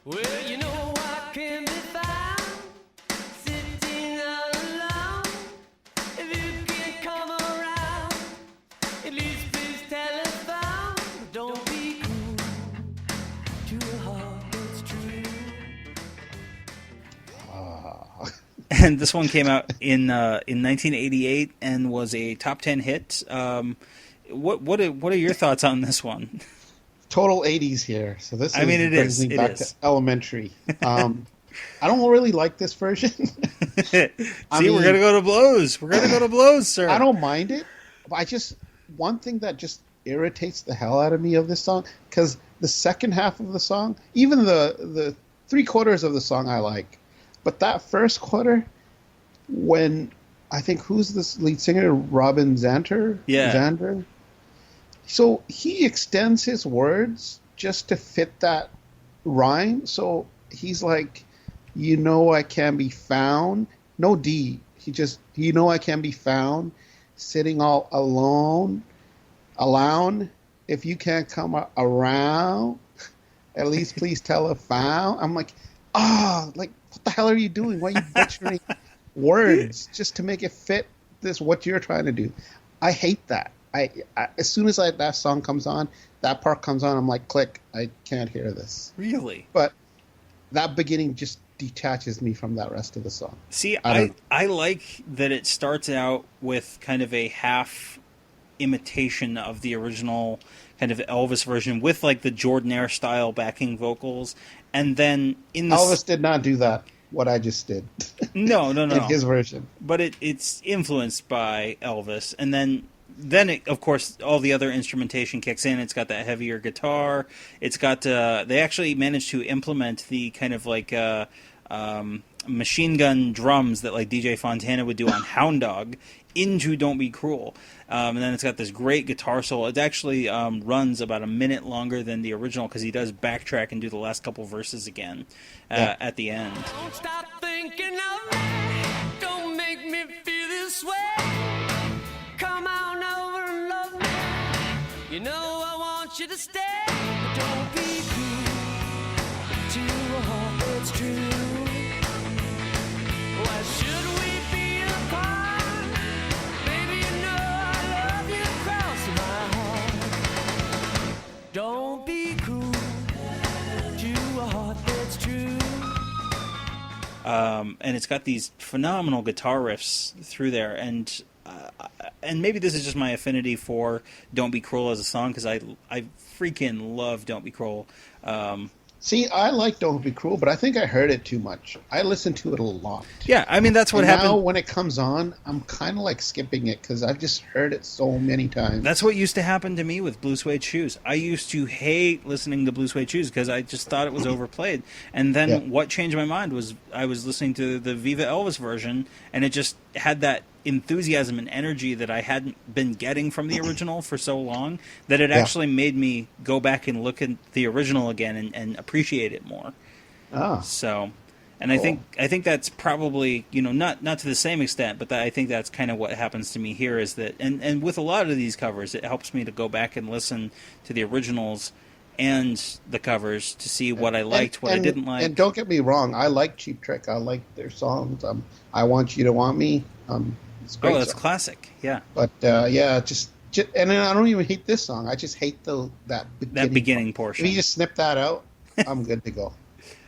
Well, you know I can be found sitting all alone. If you can't come around, at least please telephone. Don't be cruel to a heart that's true.
And this one came out in 1988 and was a top 10 hit. What are your thoughts on this one?
Total 80s here. So this
it
brings me back to elementary. I don't really like this version.
We're going to go to blows. We're going to go to blows, sir.
I don't mind it. But one thing that just irritates the hell out of me of this song, because the second half of the song, even the 3/4 of the song I like, but that first quarter, when I think, who's this lead singer? Robin Zander?
Yeah.
Zander? So he extends his words just to fit that rhyme. So he's like, I can be found. No D. He just, I can be found sitting all alone. If you can't come around, at least please telephone. I'm like, what the hell are you doing? Why are you butchering words just to make it fit what you're trying to do? I hate that. I as soon as that song comes on, that part comes on, I'm like, click, I can't hear this.
Really?
But that beginning just detaches me from that rest of the song.
See, I like that it starts out with kind of a half imitation of the original kind of Elvis version with like the Jordanaire style backing vocals, and then
Elvis did not do that. What I just did.
No.
In his version.
But it's influenced by Elvis, and then it, of course, all the other instrumentation kicks in. It's got that heavier guitar. It's got they actually managed to implement the kind of like machine gun drums that like DJ Fontana would do on Hound Dog into Don't Be Cruel. And then it's got this great guitar solo. It actually runs about a minute longer than the original because he does backtrack and do the last couple verses again at the end.
Don't stop thinking of me. Don't make me feel this way. Come on over and love me. You know I want you to stay. But don't be cruel to a heart that's true. Why should we be apart?
and it's got these phenomenal guitar riffs through there, and maybe this is just my affinity for "Don't Be Cruel" as a song, because I freaking love "Don't Be Cruel."
See, I like "Don't Be Cruel," but I think I heard it too much. I listened to it a lot.
Yeah, I mean, that's what happened.
Now, when it comes on, I'm kind of like skipping it because I've just heard it so many times.
That's what used to happen to me with Blue Suede Shoes. I used to hate listening to Blue Suede Shoes because I just thought it was overplayed. And then what changed my mind was I was listening to the Viva Elvis version, and it just had that enthusiasm and energy that I hadn't been getting from the original for so long, that it actually made me go back and look at the original again and appreciate it more. So, and cool. I think that's probably, not to the same extent, but I think that's kind of what happens to me here, is that, and with a lot of these covers, it helps me to go back and listen to the originals and the covers to see what I liked, what I didn't like.
And don't get me wrong, I like Cheap Trick. I like their songs. I Want You to Want Me. It's great.
Oh, that's classic. Yeah.
But just and I don't even hate this song. I just hate that
beginning portion.
If you just snip that out, I'm good to go.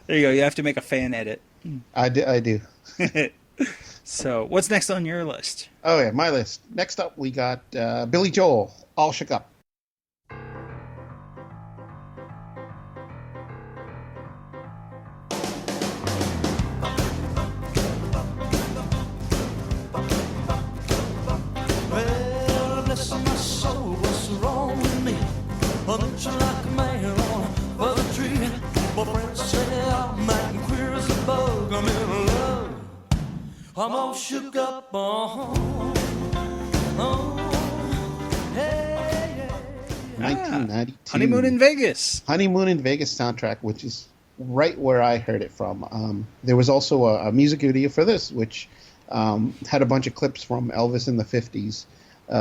There you go. You have to make a fan edit.
I do.
So, what's next on your list?
Oh yeah, my list. Next up, we got Billy Joel, All Shook Up.
I'm all shook up, hey,
1992.
Honeymoon in Vegas.
Honeymoon in Vegas soundtrack, which is right where I heard it from. There was also a music video for this, which had a bunch of clips from Elvis in the 50s.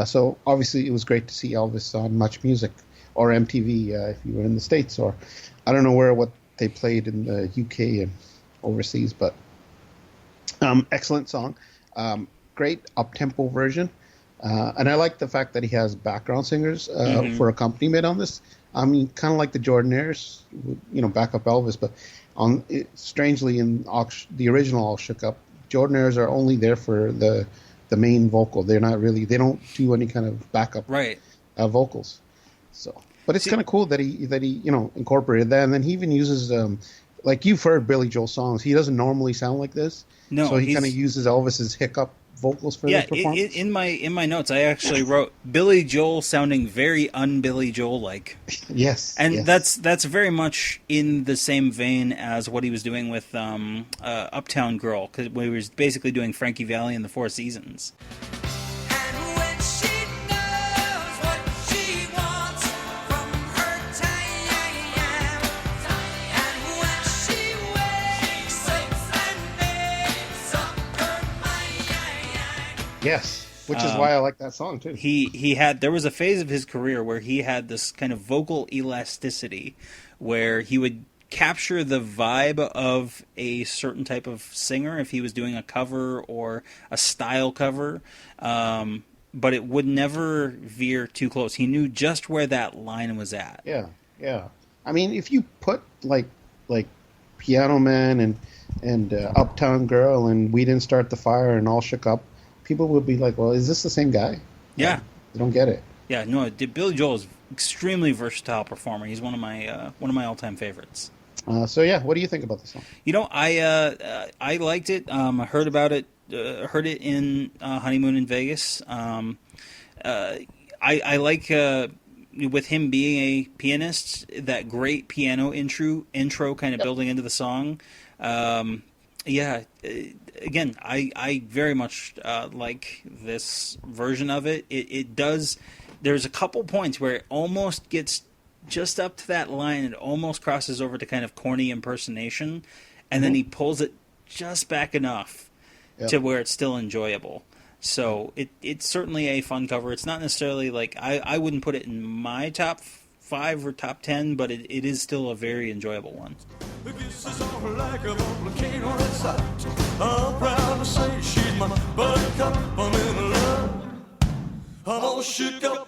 So obviously it was great to see Elvis on Much Music or MTV if you were in the States, or I don't know what they played in the UK and overseas, but excellent song. Great up-tempo version. And I like the fact that he has background singers for accompaniment on this. I mean, kind of like the Jordanaires, back up Elvis, but strangely in the original All Shook Up, Jordanaires are only there for the main vocal. They don't do any kind of backup vocals. So, but it's kind of cool that he incorporated that, and then he even uses like you've heard Billy Joel songs. He doesn't normally sound like this.
No,
so he kind of uses Elvis's hiccup vocals for this performance.
In my notes, I actually wrote Billy Joel sounding very un-Billy Joel like.
Yes,
and that's very much in the same vein as what he was doing with Uptown Girl, because he was basically doing Frankie Valli and the Four Seasons.
Yes, which is why I like that song too.
There was a phase of his career where he had this kind of vocal elasticity, where he would capture the vibe of a certain type of singer if he was doing a cover or a style cover, but it would never veer too close. He knew just where that line was at.
Yeah. I mean, if you put like Piano Man and Uptown Girl and We Didn't Start the Fire and All Shook Up, people would be like, well, is this the same guy?
Yeah.
They don't get it.
Yeah, no, Billy Joel is extremely versatile performer. He's one of my all-time favorites.
So yeah, what do you think about this song?
I liked it. I heard about it. Heard it in Honeymoon in Vegas. I like with him being a pianist, that great piano intro kind of building into the song. Again, I very much like this version of it. It does. There's a couple points where it almost gets just up to that line. It almost crosses over to kind of corny impersonation, and then he pulls it just back enough to where it's still enjoyable. So it's certainly a fun cover. It's not necessarily like I wouldn't put it in my top 5 or top 10, but it is still a very enjoyable one.
This is all like a volcano inside. I'm proud to say she's my buttercup. I'm in love. I'm all shook up.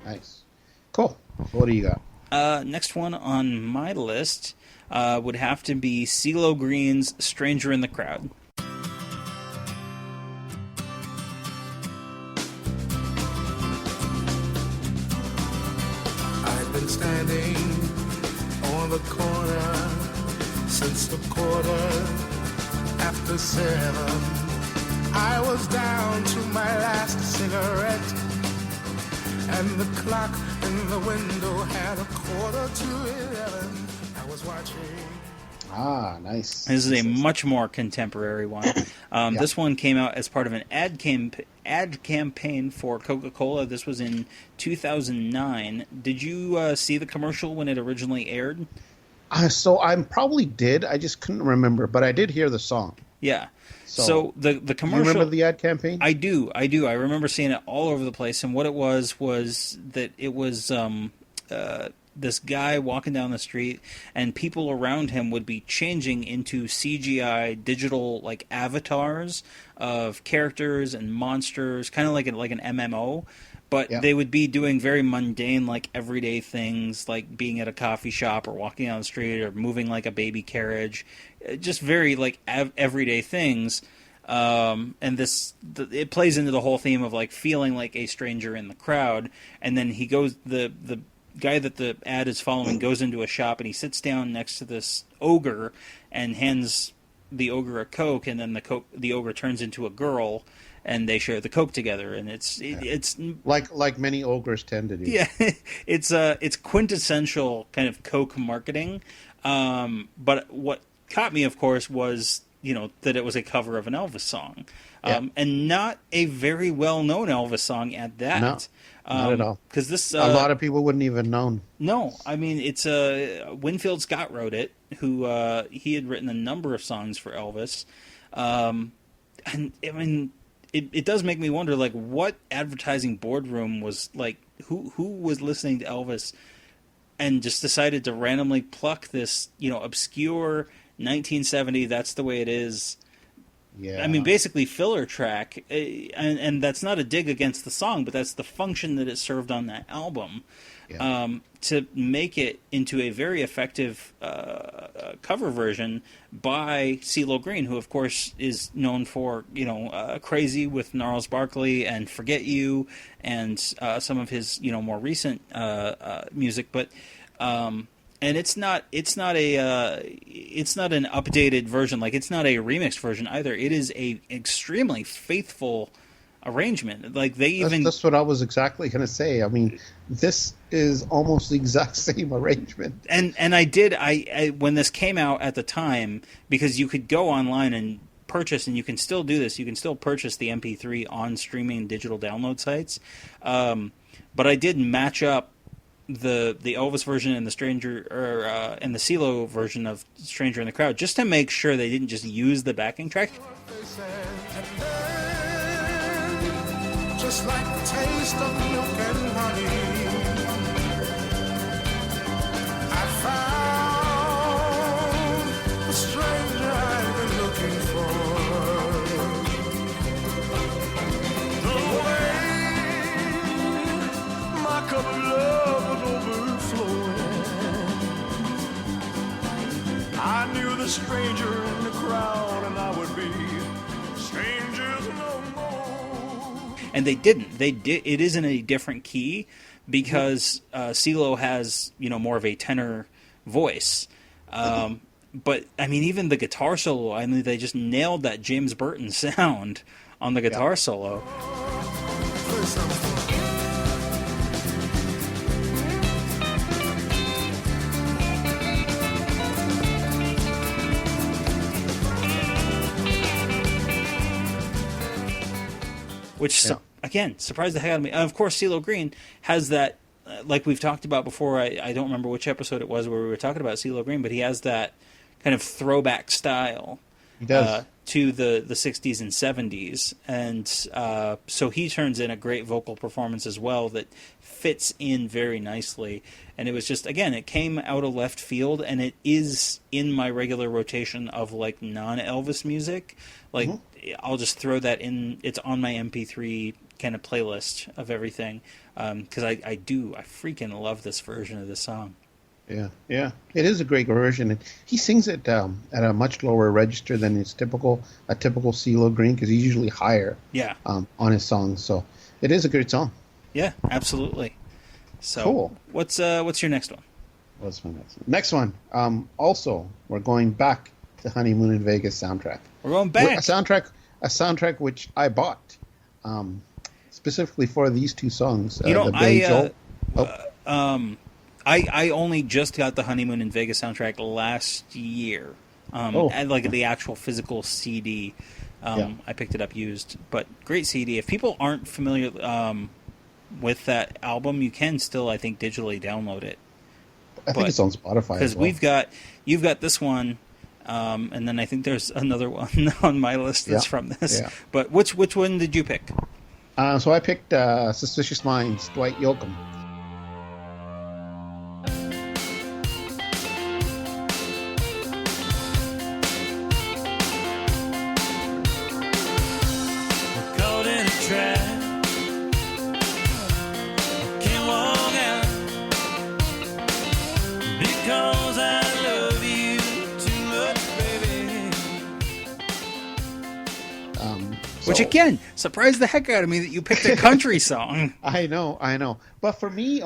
Nice. Cool. What do you got?
Next one on my list would have to be CeeLo Green's "Stranger in the Crowd."
I've been standing on the corner since the 7:15. I was down to my last cigarette, and the clock in the window had 11:15. I was watching.
Ah, nice.
This is a much more contemporary one. This one came out as part of an ad campaign for Coca-Cola. This was in 2009. Did you see the commercial when it originally aired?
So I probably did. I just couldn't remember, but I did hear the song.
Yeah. So the commercial.
You remember the ad campaign?
I do. I remember seeing it all over the place, and what it was that it was this guy walking down the street, and people around him would be changing into CGI digital like avatars of characters and monsters, kind of like an MMO. But they would be doing very mundane, like everyday things, like being at a coffee shop or walking down the street or moving like a baby carriage, just very like everyday things. And it plays into the whole theme of like feeling like a stranger in the crowd. And then he goes, the guy that the ad is following goes into a shop and he sits down next to this ogre and hands the ogre a Coke, and then the ogre turns into a girl. And they share the Coke together, and it's
like many ogres tend to do.
Yeah, it's quintessential kind of Coke marketing. But what caught me, of course, was that it was a cover of an Elvis song, and not a very well known Elvis song at that.
No, not at all.
Because this
a lot of people wouldn't even known.
No, I mean it's Winfield Scott wrote it, who he had written a number of songs for Elvis, and I mean. It does make me wonder, like, what advertising boardroom was like, who was listening to Elvis and just decided to randomly pluck this, obscure 1970 "That's the Way It Is." Yeah. I mean, basically filler track, and that's not a dig against the song, but that's the function that it served on that album. Yeah. To make it into a very effective cover version by CeeLo Green, who of course is known for "Crazy" with Gnarls Barkley and "Forget You" and some of his more recent music, but and it's not an updated version, like it's not a remixed version either. It is a extremely faithful arrangement. Like that's
what I was exactly going to say. I mean, this is almost the exact same arrangement.
And I when this came out at the time, because you could go online and purchase, and you can still do this. You can still purchase the MP3 on streaming digital download sites. But I did match up the Elvis version and the and the CeeLo version of "Stranger in the Crowd" just to make sure they didn't just use the backing track.
Just like the taste of milk and honey, I found the stranger I've been looking for. The way my cup of love was overflowing, I knew the stranger in the crowd, and I would be strangers no more.
And they didn't. They did. It is in a different key because CeeLo has more of a tenor voice. But I mean, even the guitar solo. I mean, they just nailed that James Burton sound on the guitar solo. Which, again, surprised the heck out of me. And of course, CeeLo Green has that, like we've talked about before. I don't remember which episode it was where we were talking about CeeLo Green, but he has that kind of throwback style
he does.
To the 60s and 70s. And so he turns in a great vocal performance as well that fits in very nicely. And it was just, again, it came out of left field, and it is in my regular rotation of like non-Elvis music. Like, I'll just throw that in. It's on my MP3 kind of playlist of everything because I freaking love this version of the song.
Yeah. It is a great version. And he sings it at a much lower register than a typical CeeLo Green, because he's usually higher.
Yeah.
On his songs, so it is a great song.
Yeah, absolutely. So,
cool.
What's your next one?
What's my next one? Next one. Also, we're going back to Honeymoon in Vegas soundtrack.
We're going back.
A soundtrack which I bought, specifically for these two songs.
I only just got the Honeymoon in Vegas soundtrack last year. And like the actual physical CD. I picked it up used, but great CD. If people aren't familiar with that album, you can still, I think, digitally download it.
I think it's on Spotify
because
as well.
You've got this one, and then I think there's another one on my list that's from this. Yeah. But which one did you pick?
So I picked Suspicious Minds, Dwight Yoakam.
Which again surprised the heck out of me that you picked a country song.
I know. But for me,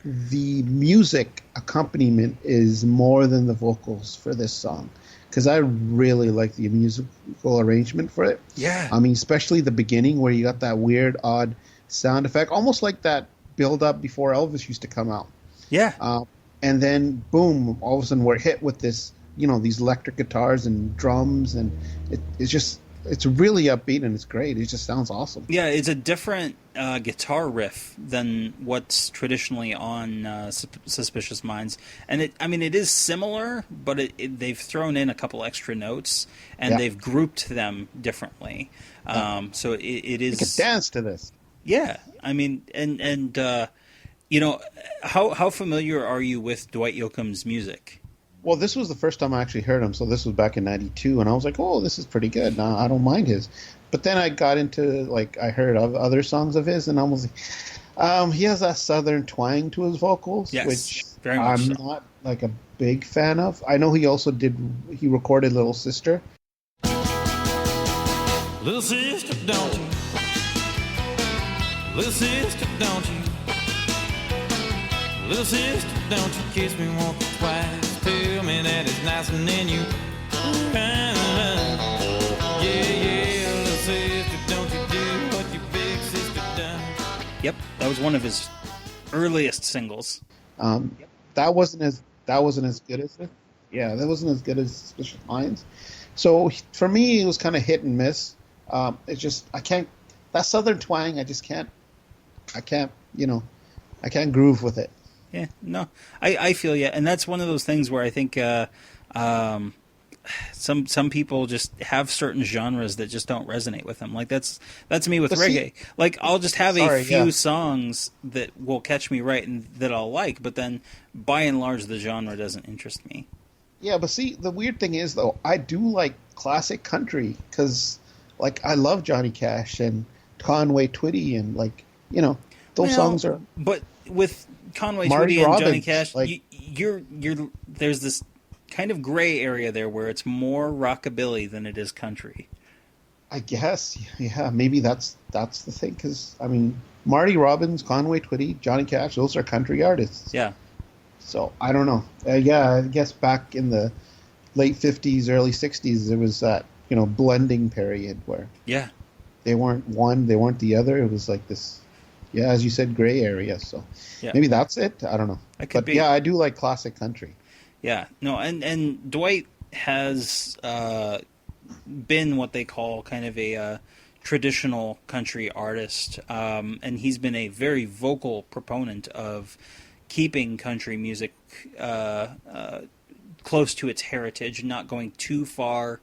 the music accompaniment is more than the vocals for this song, because I really like the musical arrangement for it.
Yeah.
I mean, especially the beginning where you got that weird, odd sound effect, almost like that build up before Elvis used to come out.
Yeah.
And then boom, all of a sudden we're hit with this, these electric guitars and drums, and it's really upbeat and it's great. It just sounds awesome.
Yeah, it's a different guitar riff than what's traditionally on Suspicious Minds, and it is similar, but they've thrown in a couple extra notes and they've grouped them differently. So it is.
You can dance to this.
Yeah, I mean, and how familiar are you with Dwight Yoakam's music?
Well, this was the first time I actually heard him, so this was back in '92, and I was like, "Oh, this is pretty good." Now I don't mind his, but then I got into I heard other songs of his, and I was like, he has that southern twang to his vocals, which
very much
I'm not a big fan of. I know he recorded Little Sister.
Little sister, don't you? Little sister, don't you? Little sister, don't you kiss me once or twice? Tell me that it's nice and then you yeah, little sister, don't you do what your big sister done?
Yep, that was one of his earliest singles.
That wasn't as good as it. Yeah, that wasn't as good as Suspicious Minds. So for me, it was kind of hit and miss. It's just I can't that southern twang. I can't groove with it.
Yeah, no, I feel you, and that's one of those things where I think some people just have certain genres that just don't resonate with them. Like that's me with reggae. I'll just have a few songs that will catch me right and that I'll like, but then by and large the genre doesn't interest me.
Yeah, but see, the weird thing is though, I do like classic country because I love Johnny Cash and Conway Twitty and those songs are.
But with Conway
Marty
Twitty and
Robbins,
Johnny Cash, you're there's this kind of gray area there where it's more rockabilly than it is country.
I guess, yeah, maybe that's the thing. Because Marty Robbins, Conway Twitty, Johnny Cash, those are country artists.
Yeah.
So I don't know. I guess back in the late '50s, early '60s, there was that blending period where they weren't one, they weren't the other. It was like this. Yeah, as you said, gray area. So maybe that's it. I don't know. But be. Yeah, I do like classic country.
Yeah, no, and Dwight has been what they call kind of a traditional country artist, and he's been a very vocal proponent of keeping country music close to its heritage, not going too far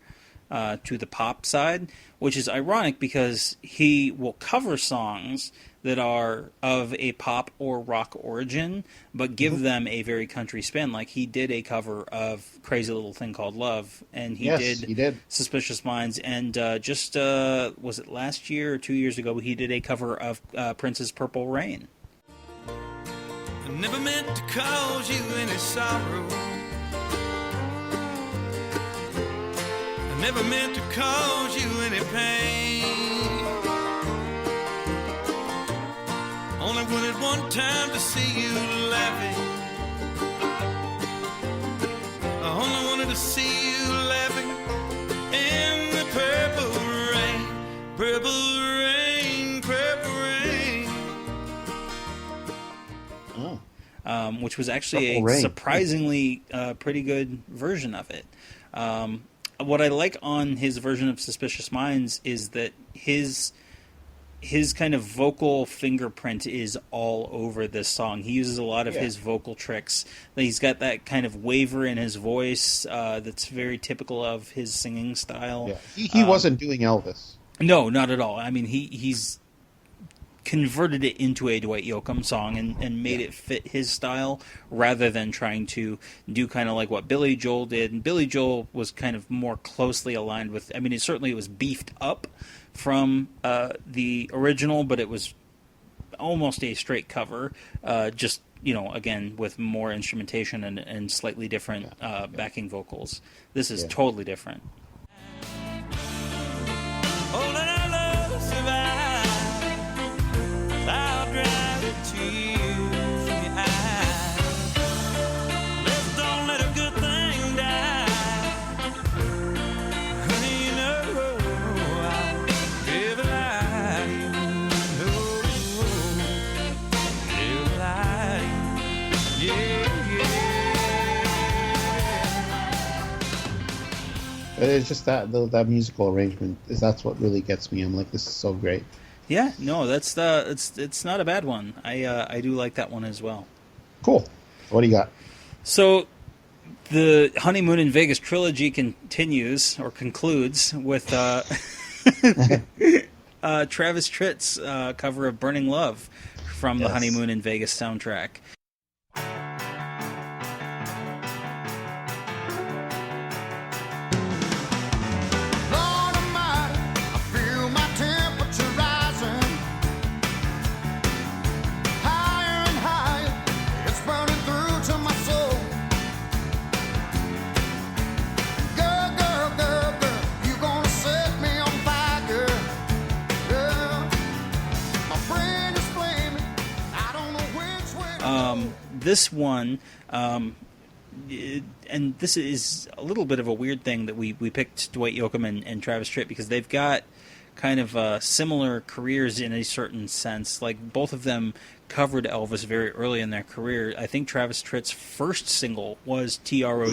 to the pop side, which is ironic because he will cover songs that are of a pop or rock origin, but give them a very country spin. Like he did a cover of Crazy Little Thing Called Love, and he did Suspicious Minds, and just was it last year or 2 years ago, he did a cover of Prince's Purple Rain.
And never meant to cause you any sorrow. I never meant to cause you any pain. Only wanted one time to see you laughing. I only wanted to see you laughing in the purple rain, purple rain, purple rain.
Which was actually a surprisingly pretty good version of it. What I like on his version of Suspicious Minds is that his kind of vocal fingerprint is all over this song. He uses a lot of his vocal tricks. He's got that kind of waver in his voice that's very typical of his singing style.
Yeah. He wasn't doing Elvis.
No, not at all. I mean, he's converted it into a Dwight Yoakam song and made it fit his style rather than trying to do kind of like what Billy Joel did. And Billy Joel was kind of more closely aligned with, I mean, it was beefed up from the original, but it was almost a straight cover, just, again, with more instrumentation and slightly different backing vocals. This is totally different.
I'll drive the tears from your eyes. Let's don't let a good thing die. Honey, you know I'll live a lie. Live a lie. Yeah.
It's just that musical arrangement that's what really gets me. I'm like, this is so great.
Yeah, no, that's it's not a bad one. I do like that one as well.
Cool. What do you got?
So, the Honeymoon in Vegas trilogy concludes with Travis Tritt's cover of Burning Love from the Honeymoon in Vegas soundtrack. This one, and this is a little bit of a weird thing that we picked Dwight Yoakam and Travis Tritt because they've got kind of similar careers in a certain sense. Like, both of them covered Elvis very early in their career. I think Travis Tritt's first single was Trouble.
I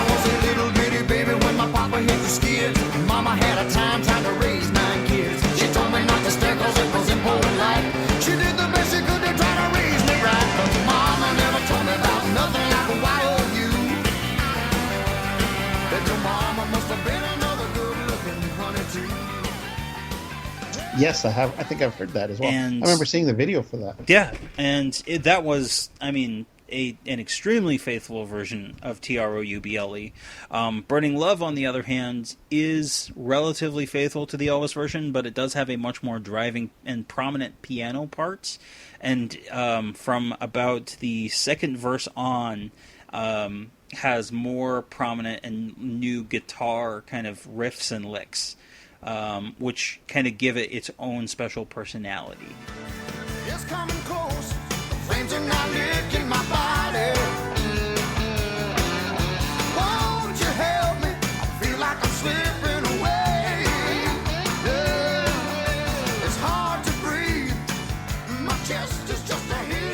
was a little bitty baby when my papa hit the skids. Mama had a time trying to raise 9 kids. She told me not to stare cause it was important life. She did the best she could to try to raise me right. But mama never told me about nothing like a YOU. That your mama must have been another good looking honey too.
Yes, I have. I think I've heard that as well.
And,
I remember seeing the video for that.
Yeah, and that was, I mean, an extremely faithful version of Trouble. Burning Love, on the other hand, is relatively faithful to the Elvis version, but it does have a much more driving and prominent piano parts. And from about the second verse on, has more prominent and new guitar kind of riffs and licks, which kind of give it its own special personality.
It's coming close. Flames are now licking my body. Won't you help me? I feel like I'm slipping away. Yeah. It's hard to breathe. My chest is just a heavy.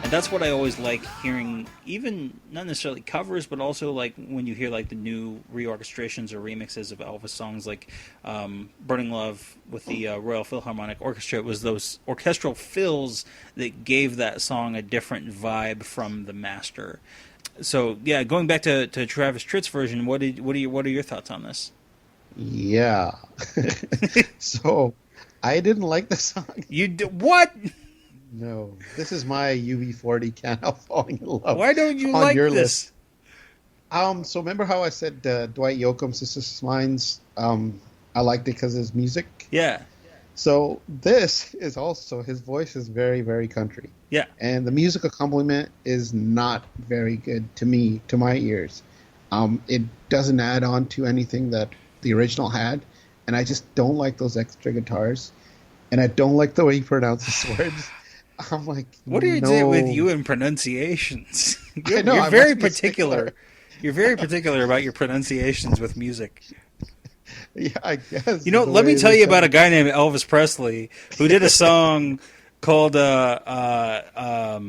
And that's what I always like hearing, even not necessarily covers, but also like when you hear like the new reorchestrations or remixes of Elvis songs, like Burning Love with the Royal Philharmonic Orchestra. It was those orchestral fills that gave that song a different vibe from the master. So yeah, going back to Travis Tritt's version, what are your thoughts on this?
Yeah. So I didn't like the song.
You what?
No, this is my UB40 Can't Help Falling in Love.
Why don't you like
your
this?
List. So remember how I said Dwight Yoakam's Suspicious Minds? I liked it because of his music.
Yeah.
So this is also, his voice is very, very country.
Yeah.
And the music accompaniment is not very good to me, to my ears. It doesn't add on to anything that the original had. And I just don't like those extra guitars. And I don't like the way he pronounces words. I'm like,
what is it with you and pronunciations? You're
I'm
very
like
particular. You're very particular about your pronunciations with music.
Yeah, I guess.
You know, let me tell you about a guy named Elvis Presley who did a song called "Got a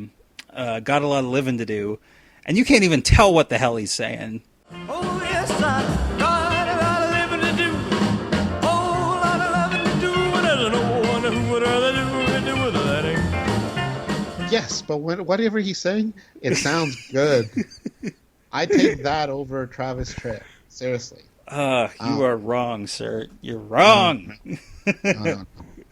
Lot of Living to Do," and you can't even tell what the hell he's saying.
Oh, yes, I got a lot of living to do. Oh, a lot of loving to do. And there's no one who would rather do with that.
Yes, but whatever he's saying, it sounds good. I take that over Travis Tritt. Seriously.
You are wrong, sir. You're wrong.
No.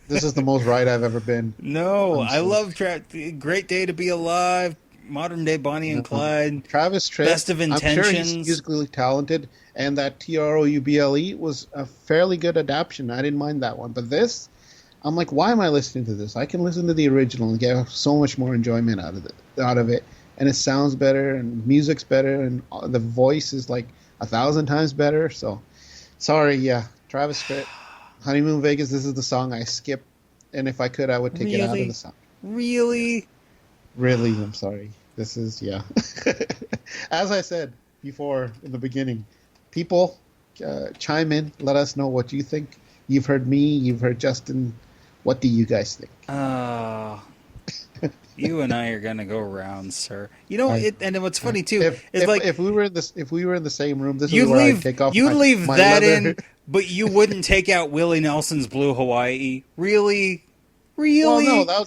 This is the most right I've ever been.
No, I love Great Day to Be Alive, modern day Bonnie and Clyde.
Travis Tritt,
Best of Intentions.
I'm sure he's musically talented, and that Trouble was a fairly good adaptation. I didn't mind that one. But this, I'm like, why am I listening to this? I can listen to the original and get so much more enjoyment out of it. And it sounds better, and music's better, and the voice is like 1,000 times better. So, sorry, Travis Tritt, Honeymoon Vegas. This is the song I skip, and if I could, I would take it out of the song.
Really?
I'm sorry. This is As I said before in the beginning, people chime in. Let us know what you think. You've heard me. You've heard Justin. What do you guys think?
You and I are gonna go around, sir. You know, and what's funny too is
if we were in the same room, this is where I'd take off.
You'd leave
my
that
leather.
in, but you wouldn't take out Willie Nelson's Blue Hawaii. Really?
Well, no, that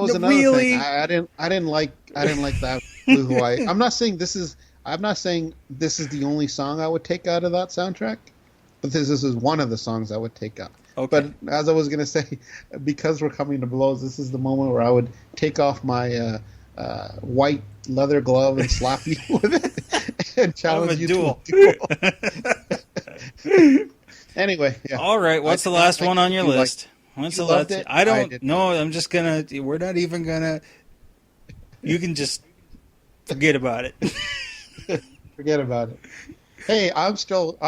was another thing. I didn't like that Blue Hawaii. I'm not saying this is the only song I would take out of that soundtrack, but this is one of the songs I would take out.
Okay.
But as I was going to say, because we're coming to blows, this is the moment where I would take off my white leather glove and slap you with it and challenge you to a duel. Anyway, yeah.
All right, what's the last one on your list?
What's the last?
I don't know. I'm just gonna. We're not even gonna. You can just forget about it.
Forget about it. Hey, I'm still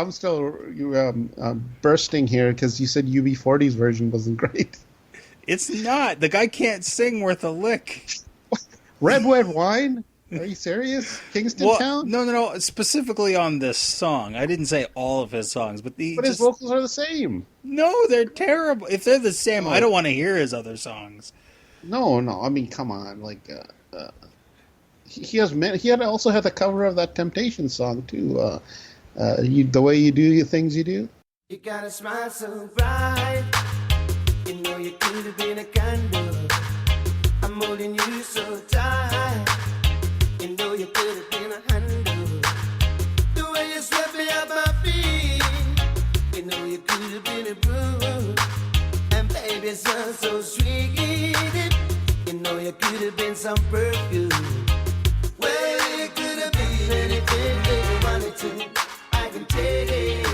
bursting here because you said UB40's version wasn't great.
It's not. The guy can't sing worth a lick.
Red Wine? Are you serious? Kingston Town?
No. Specifically on this song. I didn't say all of his songs, but
his vocals are the same.
No, they're terrible. If they're the same, I don't want to hear his other songs.
No. I mean, come on. Like, he had also had the cover of that Temptation song too. The way you do your things you do.
You got a smile so bright. You know you could have been a candle. I'm holding you so tight. You know you could have been a handle. The way you swept me off my feet. You know you could have been a broom. And baby, it smells so sweet. You know you could have been some perfume. Well, you could have been anything that you wanted to. I can take it.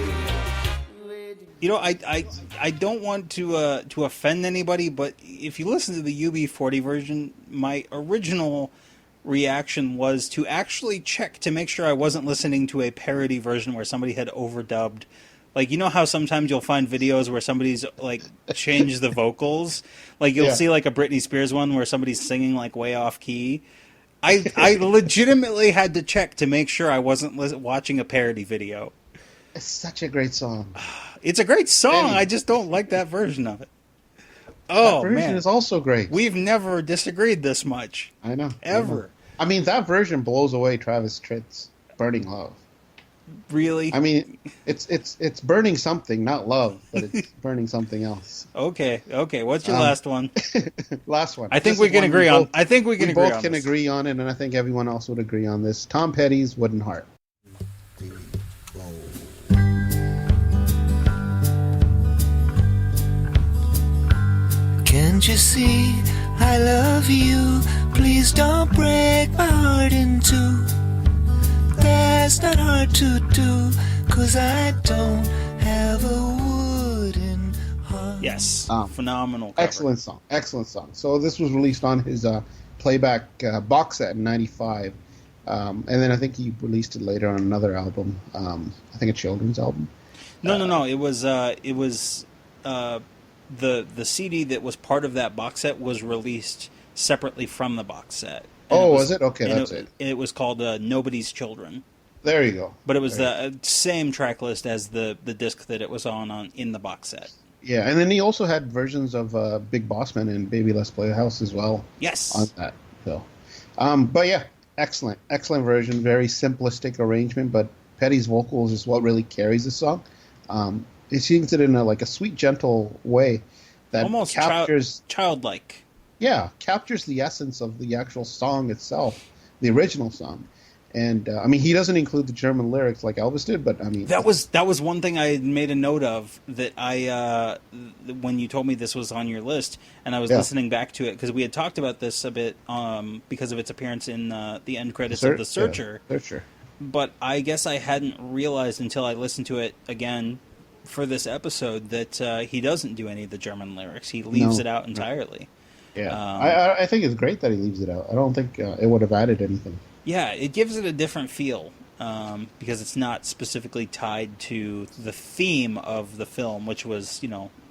You know, I don't want to offend anybody, but if you listen to the UB40 version, my original reaction was to actually check to make sure I wasn't listening to a parody version where somebody had overdubbed. Like, you know how sometimes you'll find videos where somebody's, like, changed the vocals? Like, you'll see, like, a Britney Spears one where somebody's singing, like, way off key. I legitimately had to check to make sure I wasn't watching a parody video.
It's such a great song.
It's a great song. I just don't like that version of it. Oh,
that version is also great.
We've never disagreed this much.
I know.
Ever.
I mean, that version blows away Travis Tritt's Burning Love.
Really?
I mean, it's burning something, not love, but it's burning something else.
Okay. What's your last one?
Last one.
I think we can agree on. I think we can agree on.
We both can agree on it, and I think everyone else would agree on this. Tom Petty's Wooden Heart.
Can't you see I love you? Please don't break my heart in two. That's not hard to do, 'cause I don't have a wooden heart.
Yes, phenomenal cover.
Excellent song. So this was released on his playback box set in '95, and then I think he released it later on another album. I think a children's album.
No. It was the CD that was part of that box set was released separately from the box set.
Was it? Okay, that's it.
It was called Nobody's Children.
There you go.
But it was the same track list as the disc that it was on in the box set.
Yeah, and then he also had versions of Big Boss Man and Baby Let's Play House as well.
Yes.
On that. So, but yeah, excellent version. Very simplistic arrangement, but Petty's vocals is what really carries the song. He sings it in a sweet, gentle way that
almost
captures
childlike.
Yeah, captures the essence of the actual song itself, the original song. And he doesn't include the German lyrics like Elvis did, but
that was one thing I made a note of that I when you told me this was on your list, and I was listening back to it because we had talked about this a bit because of its appearance in the end credits of The Searcher.
Yeah, Searcher.
But I guess I hadn't realized until I listened to it again for this episode that he doesn't do any of the German lyrics. He leaves it out entirely.
Yeah, I think it's great that he leaves it out. I don't think it would have added anything.
Yeah, it gives it a different feel because it's not specifically tied to the theme of the film, which was,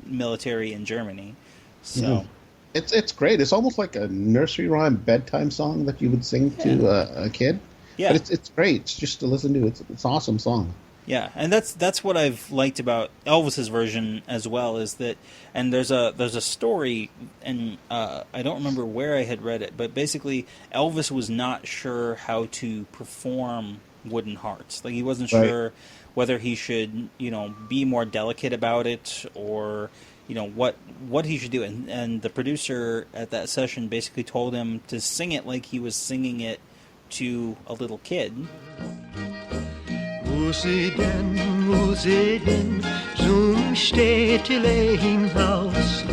military in Germany. So
it's great. It's almost like a nursery rhyme bedtime song that you would sing to a kid.
Yeah,
but it's great. It's just to listen to. It's an awesome song.
Yeah, and that's what I've liked about Elvis's version as well is that, and there's a story, and I don't remember where I had read it, but basically Elvis was not sure how to perform Wooden Hearts. Like he wasn't sure whether he should be more delicate about it or what he should do, and the producer at that session basically told him to sing it like he was singing it to a little kid.
Muss ich denn zum Städtele hinaus,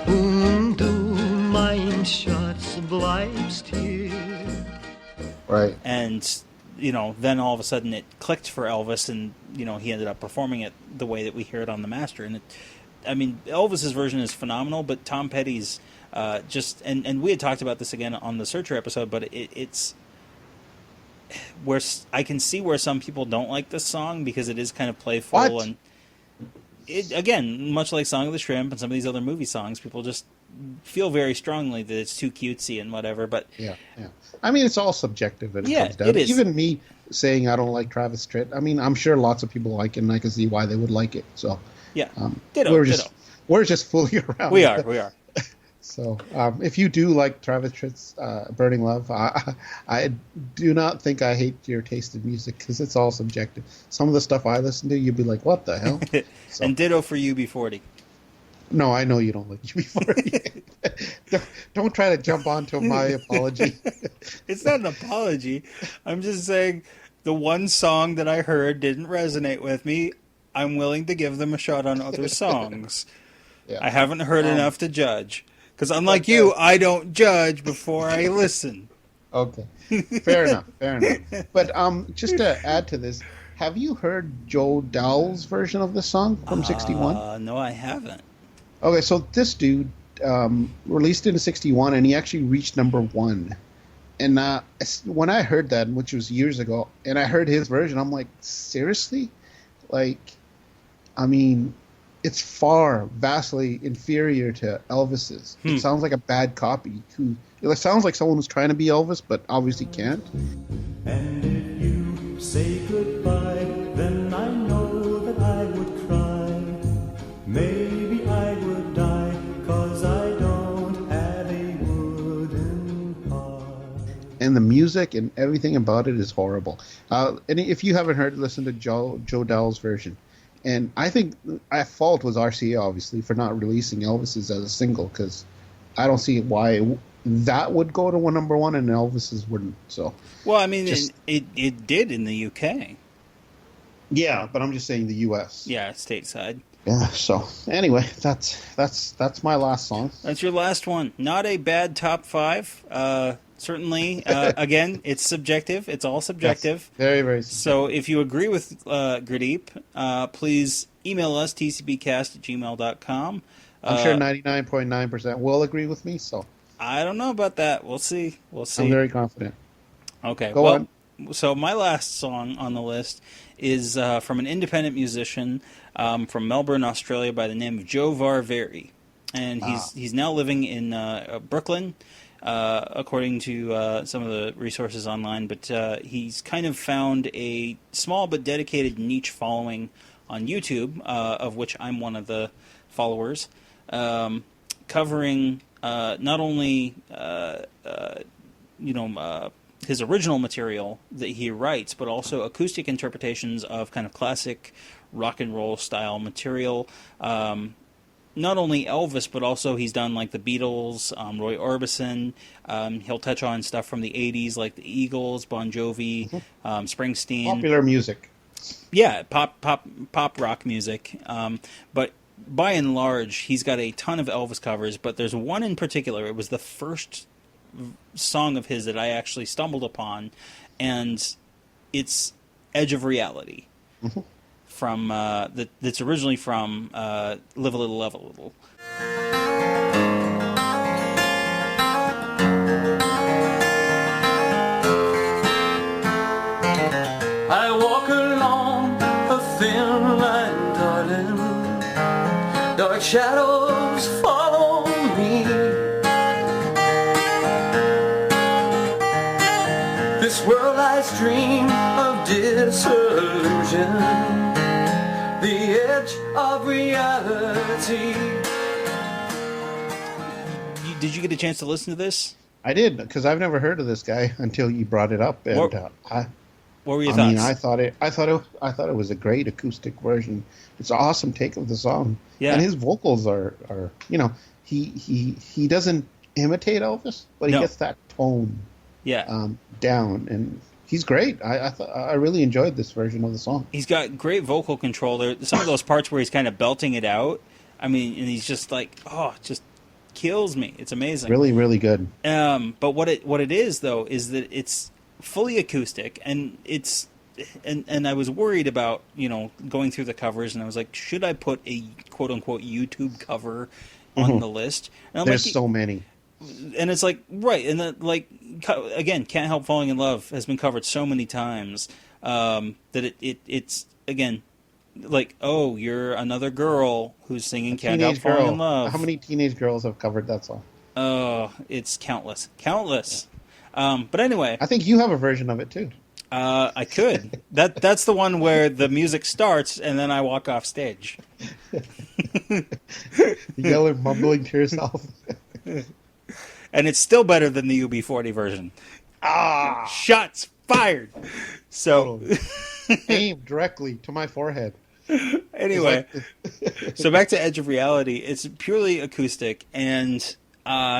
und du, mein Schatz, bleibst hier.
Right.
And, then all of a sudden it clicked for Elvis, and, he ended up performing it the way that we hear it on the master. And Elvis's version is phenomenal, but Tom Petty's and we had talked about this again on the Searcher episode, but it's where I can see where some people don't like this song because it is kind of playful and it, again, much like Song of the Shrimp and some of these other movie songs, people just feel very strongly that it's too cutesy and whatever. But
yeah. It's all subjective. When it comes down.
It is.
Even me saying I don't like Travis Tritt. I'm sure lots of people like it, and I can see why they would like it. So
yeah,
we're just fooling around.
We are.
So, if you do like Travis Tritt's Burning Love, I do not think I hate your taste in music because it's all subjective. Some of the stuff I listen to, you'd be like, what the hell? So,
and ditto for UB40.
No, I know you don't like UB40. don't try to jump onto my apology.
It's not an apology. I'm just saying the one song that I heard didn't resonate with me. I'm willing to give them a shot on other songs. Yeah. I haven't heard enough to judge. Because unlike you, I don't judge before I listen.
Okay. Fair enough. But just to add to this, have you heard Joe Dowell's version of this song from 61?
No, I haven't.
Okay, so this dude released it in 61, and he actually reached number 1. And when I heard that, which was years ago, and I heard his version, I'm like, seriously? It's vastly inferior to Elvis's. It sounds like a bad copy. It sounds like someone who's trying to be Elvis, but obviously can't.
And if you say goodbye, then I know that I would cry. Maybe I would die, 'cause I don't have a wooden heart.
And the music and everything about it is horrible. And if you haven't heard, listen to Joe Dowell's version. And I think at fault was RCA, obviously, for not releasing Elvis's as a single, because I don't see why that would go to number 1 and Elvis's wouldn't. So,
well, it did in the UK.
Yeah, but I'm just saying the US.
Yeah, stateside.
Yeah. So anyway, that's my last song.
That's your last one. Not a bad top 5. Certainly, again, it's subjective. It's all subjective.
Yes, very, very subjective.
So if you agree with Gurdip, please email us, tcbcast@gmail.com.
I'm sure 99.9% will agree with me, so.
I don't know about that. We'll see.
I'm very confident.
Okay.
Go on.
So my last song on the list is from an independent musician from Melbourne, Australia, by the name of Joe Varveri. And he's now living in Brooklyn, according to some of the resources online. But he's kind of found a small but dedicated niche following on YouTube, of which I'm one of the followers, covering not only his original material that he writes, but also acoustic interpretations of kind of classic rock and roll style material. Not only Elvis, but also he's done like the Beatles, Roy Orbison. He'll touch on stuff from the 80s like the Eagles, Bon Jovi, Springsteen.
Popular music.
Yeah, pop rock music. But by and large, he's got a ton of Elvis covers, but there's one in particular. It was the first song of his that I actually stumbled upon, and it's Edge of Reality.
Mm-hmm.
From that's originally from Live a Little, Love a Little.
I walk along a thin line, darling. Dark shadows follow me. This world lies dream of disillusion. The edge of reality.
Did you get a chance to listen to this?
I did, because I've never heard of this guy until you brought it up. And
what were your thoughts?
I mean, I thought it was a great acoustic version. It's an awesome take of the song.
Yeah.
And his vocals are he doesn't imitate Elvis, but he gets that tone down, and he's great. I really enjoyed this version of the song.
He's got great vocal control. There, some of those parts where he's kind of belting it out. I mean, and he's just like, it just kills me. It's amazing.
Really, really good.
But what it is though is that it's fully acoustic, and it's and I was worried about going through the covers, and I was like, should I put a quote unquote YouTube cover on the list? And
There's so many.
And it's like, right, and then, like, again, Can't Help Falling in Love has been covered so many times that it's, again, like, oh, you're another girl who's singing Can't Help Falling in Love.
How many teenage girls have covered that song?
Oh, it's countless. But anyway.
I think you have a version of it, too.
I could. That's the one where the music starts and then I walk off stage.
Yelling, mumbling to yourself.
And it's still better than the UB40 version. Shots fired. So
aim directly to my forehead.
Anyway, so back to Edge of Reality. It's purely acoustic, and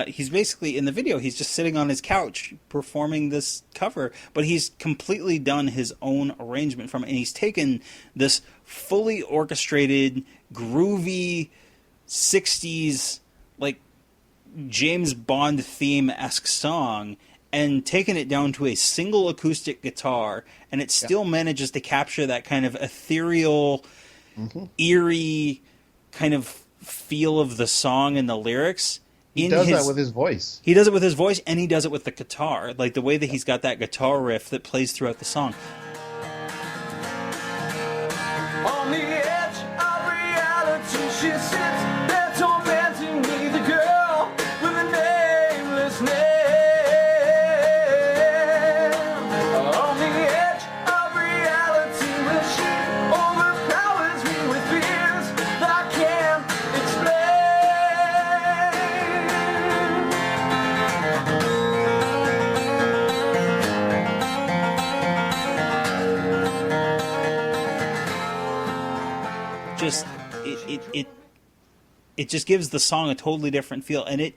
he's basically, in the video, he's just sitting on his couch performing this cover, but he's completely done his own arrangement from it, and he's taken this fully orchestrated, groovy 60s, like, James Bond theme-esque song and taken it down to a single acoustic guitar, and it still manages to capture that kind of ethereal, eerie kind of feel of the song and the lyrics.
He does that with his voice.
He does it with his voice, and he does it with the guitar, like the way that he's got that guitar riff that plays throughout the song.
On the edge of reality, she sits there tormenting me, the girl with a nameless name. On the edge of reality, when she overpowers me with fears that I can't
explain. Just it just gives the song a totally different feel, and it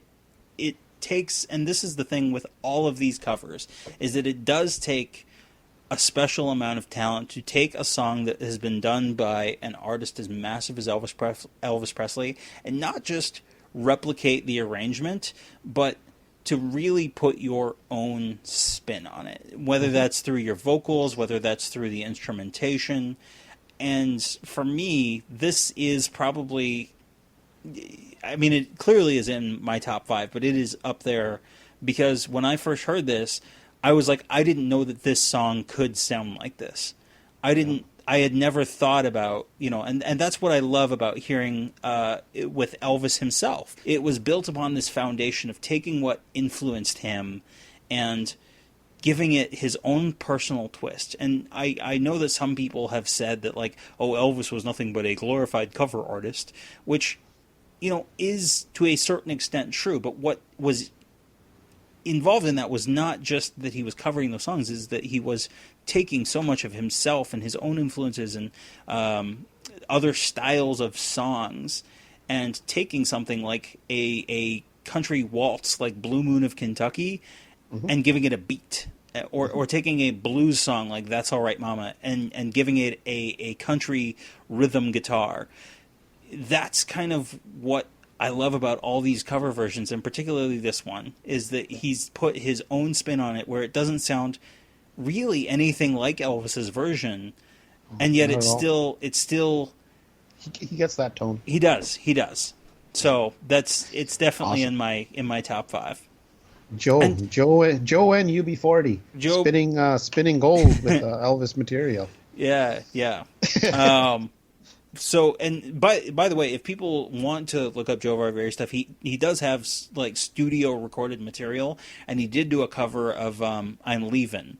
takes, and this is the thing with all of these covers, is that it does take a special amount of talent to take a song that has been done by an artist as massive as Elvis Presley and not just replicate the arrangement, but to really put your own spin on it, whether that's through your vocals, whether that's through the instrumentation. And for me, this is probably, I mean, it clearly is in my top 5, but it is up there because when I first heard this, I was like, I didn't know that this song could sound like this. I had never thought about, and that's what I love about hearing with Elvis himself. It was built upon this foundation of taking what influenced him and giving it his own personal twist. And I know that some people have said that, like, oh, Elvis was nothing but a glorified cover artist, which, is to a certain extent true. But what was involved in that was not just that he was covering those songs, is that he was taking so much of himself and his own influences and other styles of songs and taking something like a country waltz like Blue Moon of Kentucky and giving it a beat, or taking a blues song like That's All Right Mama and giving it a country rhythm guitar. That's kind of what I love about all these cover versions, and particularly this one, is that he's put his own spin on it where it doesn't sound really anything like Elvis's version, and yet it's still
he gets that tone.
He does. So it's definitely awesome. in my top 5.
Joe and UB40 spinning gold with Elvis material.
Yeah. So, and by the way, if people want to look up Joe Viveri stuff, he does have like studio recorded material, and he did do a cover of I'm Leavin',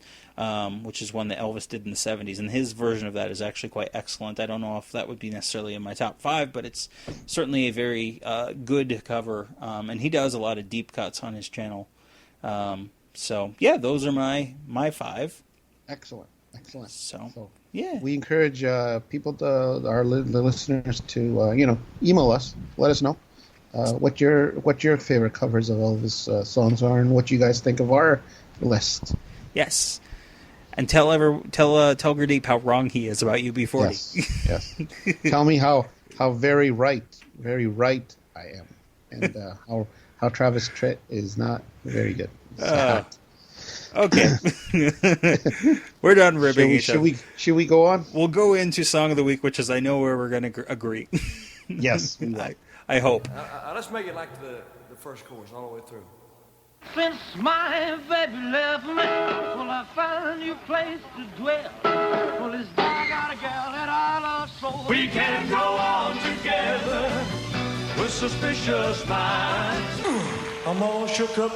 which is one that Elvis did in the 70s, and his version of that is actually quite excellent. I don't know if that would be necessarily in my top 5, but it's certainly a very good cover, and he does a lot of deep cuts on his channel. So yeah, those are my 5.
Excellent.
So yeah,
we encourage people, the listeners, to email us, let us know what your favorite covers of Elvis songs are, and what you guys think of our list.
Yes, and tell Gurdip how wrong he is about UB40.
Yes. Tell me how very right I am, and how Travis Tritt is not very good.
Okay. We're done ribbing each other.
Should we go on?
We'll go into Song of the Week, which is I know where we're going to agree.
Yes.
I hope.
Let's make it like the first chorus all the way through.
Since my baby left me, well, I found a new place to dwell. Well, this day I got a gal that I love so. We can go on together with suspicious minds. I'm all shook up.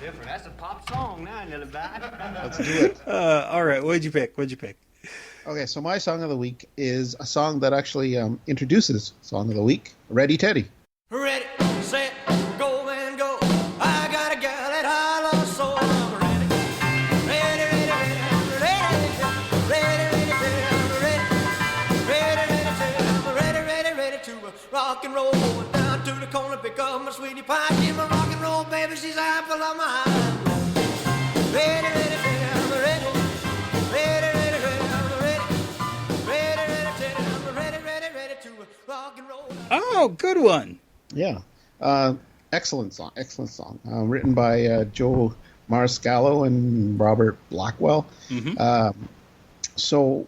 Different. That's a pop song now,
Let's do it.
All right, what'd you pick?
Okay, so my Song of the Week is a song that actually introduces Song of the Week. Ready, Teddy.
Ready, set, go, man, go. I got a gal that I love so. I'm ready, ready to rock and roll. Going down to the corner, pick up my sweetie pie. Give my rock and roll, baby, she's a apple of my eye.
Oh, good one.
Yeah. Excellent song. Written by Joe Mariscalco and Robert Blackwell.
Mm-hmm.
So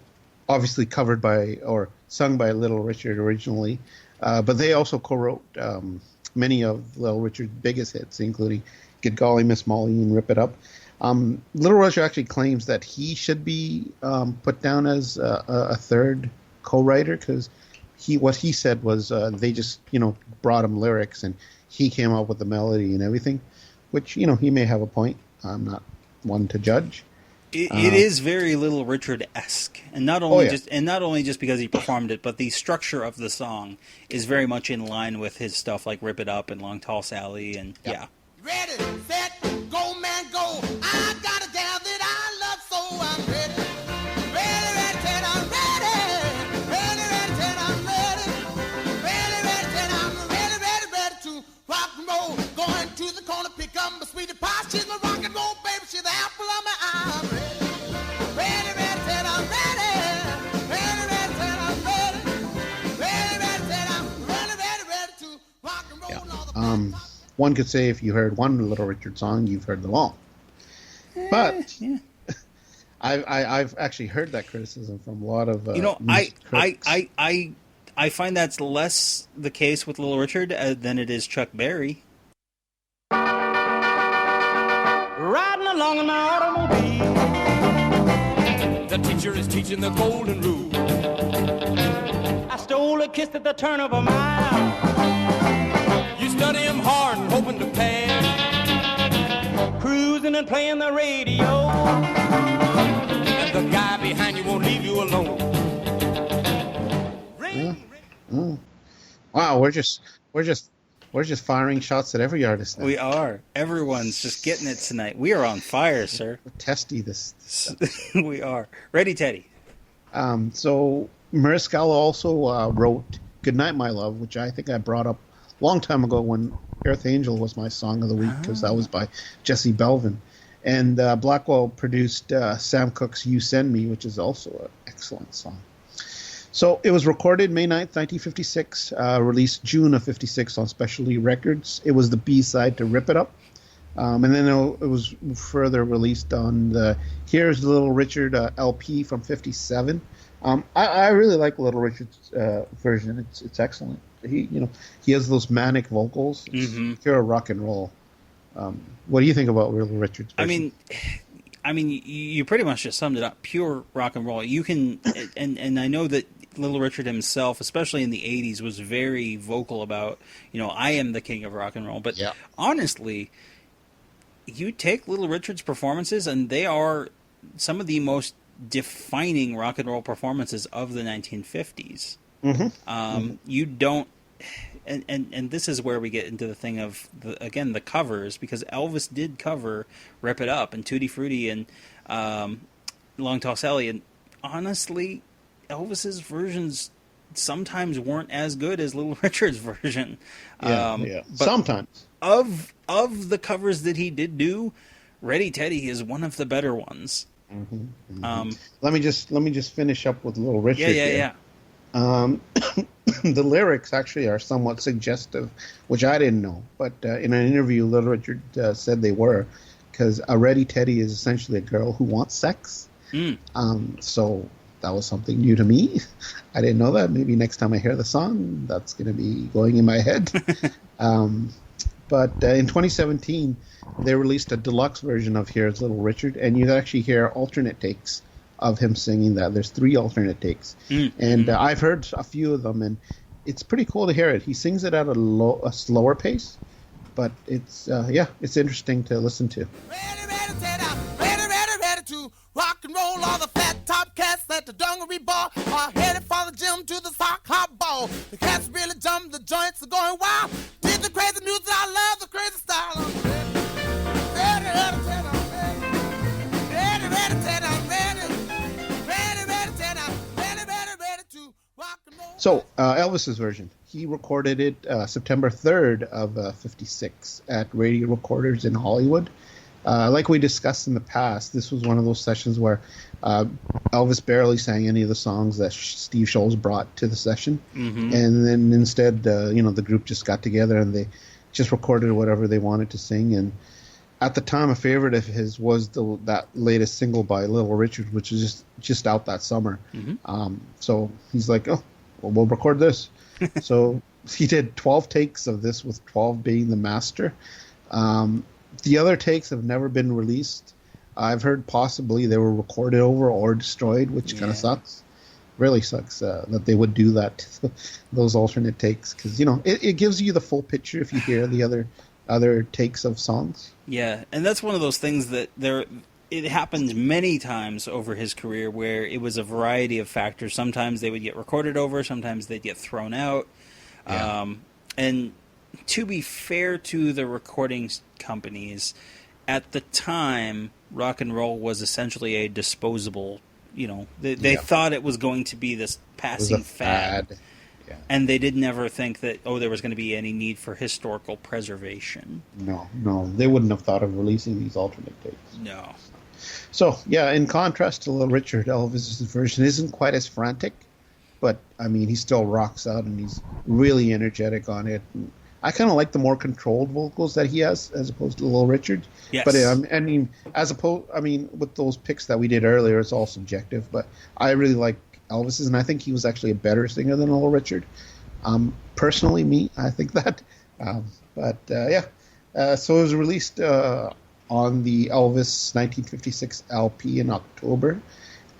obviously covered by or sung by Little Richard originally, but they also co-wrote many of Little Richard's biggest hits, including Good Golly Miss Molly and Rip It Up. Little Richard actually claims that he should be put down as a third co-writer, because what he said was they just brought him lyrics and he came up with the melody and everything, which he may have a point. I'm not one to judge.
It is very Little Richard-esque, and not only just because he performed it, but the structure of the song is very much in line with his stuff like Rip It Up and Long Tall Sally, and yeah.
Ready, set, go, man, go. I got a gal that I love so. I'm ready. Ready, Ted, I'm ready. Ready, Ted, I'm ready. Ready, Ted, I'm ready to rock and roll. Going to the corner, pick up my sweetie pie. She's my rock and roll baby. She's the apple of my eye. I'm ready, ready, said I'm ready. Ready, ready, said I'm ready. Ready, ready, said I'm ready, ready, ready to rock and roll.
Yeah. One could say if you heard one Little Richard song, you've heard them all. But
yeah.
I've actually heard that criticism from a lot of
I find that's less the case with Little Richard than it is Chuck Berry.
Riding along in my automobile, the teacher is teaching the golden rule. I stole a kiss at the turn of a mile. You study him hard and hoping to pass. Cruising and playing the radio, and the guy behind you won't leave you alone.
Wow, we're just firing shots at every artist now.
We are. Everyone's just getting it tonight. We are on fire, sir.
Testy this.
We are. Ready, Teddy.
So Mariscal also wrote "Goodnight, My Love," which I think I brought up a long time ago when Earth Angel was my song of the week, because that was by Jesse Belvin. And Blackwell produced Sam Cooke's "You Send Me," which is also an excellent song. So it was recorded May 9th, 1956, released June of 56 on Specialty Records. It was the B-side to Rip It Up. And then it was further released on the Here's Little Richard LP from 57. I really like Little Richard's version. It's excellent. He has those manic vocals. It's pure rock and roll. What do you think about Little Richard's version?
I mean, you pretty much just summed it up. Pure rock and roll. You can, and I know that Little Richard himself, especially in the 80s, was very vocal about, I am the king of rock and roll. But honestly, you take Little Richard's performances, and they are some of the most defining rock and roll performances of the 1950s. You don't... And this is where we get into the thing of, the covers, because Elvis did cover Rip It Up and Tutti Frutti and Long Tall Sally, and honestly, Elvis's versions sometimes weren't as good as Little Richard's version.
But sometimes.
Of the covers that he did do, Ready Teddy is one of the better ones.
Let me just finish up with Little Richard.
Yeah.
The lyrics actually are somewhat suggestive, which I didn't know. But in an interview, Little Richard said they were, because a Ready Teddy is essentially a girl who wants sex. So that was something new to me. I didn't know that. Maybe next time I hear the song, that's going to be going in my head. But in 2017, they released a deluxe version of Here's Little Richard, and you actually hear alternate takes of him singing that. There's 3 alternate takes. And I've heard a few of them, and it's pretty cool to hear it. He sings it at a slower pace, but it's interesting to listen to.
Ready to rock and roll. All the fat top cats at the dungaree bar are headed for the gym to the sock hop ball. The cats really jump, the joints are going wild. Did the crazy music, I love the crazy style. I'm ready, to rock and roll.
So Elvis's version, he recorded it September 3rd of 56 at Radio Recorders in Hollywood. Like we discussed in the past, this was one of those sessions where Elvis barely sang any of the songs that Steve Scholz brought to the session. And then instead, the group just got together and they just recorded whatever they wanted to sing. And at the time, a favorite of his was that latest single by Little Richard, which is just out that summer. So he's like, oh, well, we'll record this. So he did 12 takes of this, with 12 being the master. The other takes have never been released. I've heard possibly they were recorded over or destroyed, which kind of sucks. Really sucks that they would do that, those alternate takes, because it gives you the full picture if you hear the other takes of songs.
Yeah, and that's one of those things that it happened many times over his career where it was a variety of factors. Sometimes they would get recorded over, sometimes they'd get thrown out. And to be fair to the recording companies, at the time, rock and roll was essentially a disposable, they thought it was going to be this passing fad.
Yeah.
And they did never think that, there was going to be any need for historical preservation.
No, they wouldn't have thought of releasing these alternate dates.
No.
So, yeah, in contrast to Little Richard, Elvis's version isn't quite as frantic, but, I mean, he still rocks out and he's really energetic on it. And I kind of like the more controlled vocals that he has as opposed to Little Richard.
Yes.
But, with those picks that we did earlier, it's all subjective, but I really like Elvis's, and I think he was actually a better singer than Little Richard. Personally, I think that. So it was released on the Elvis 1956 LP in October,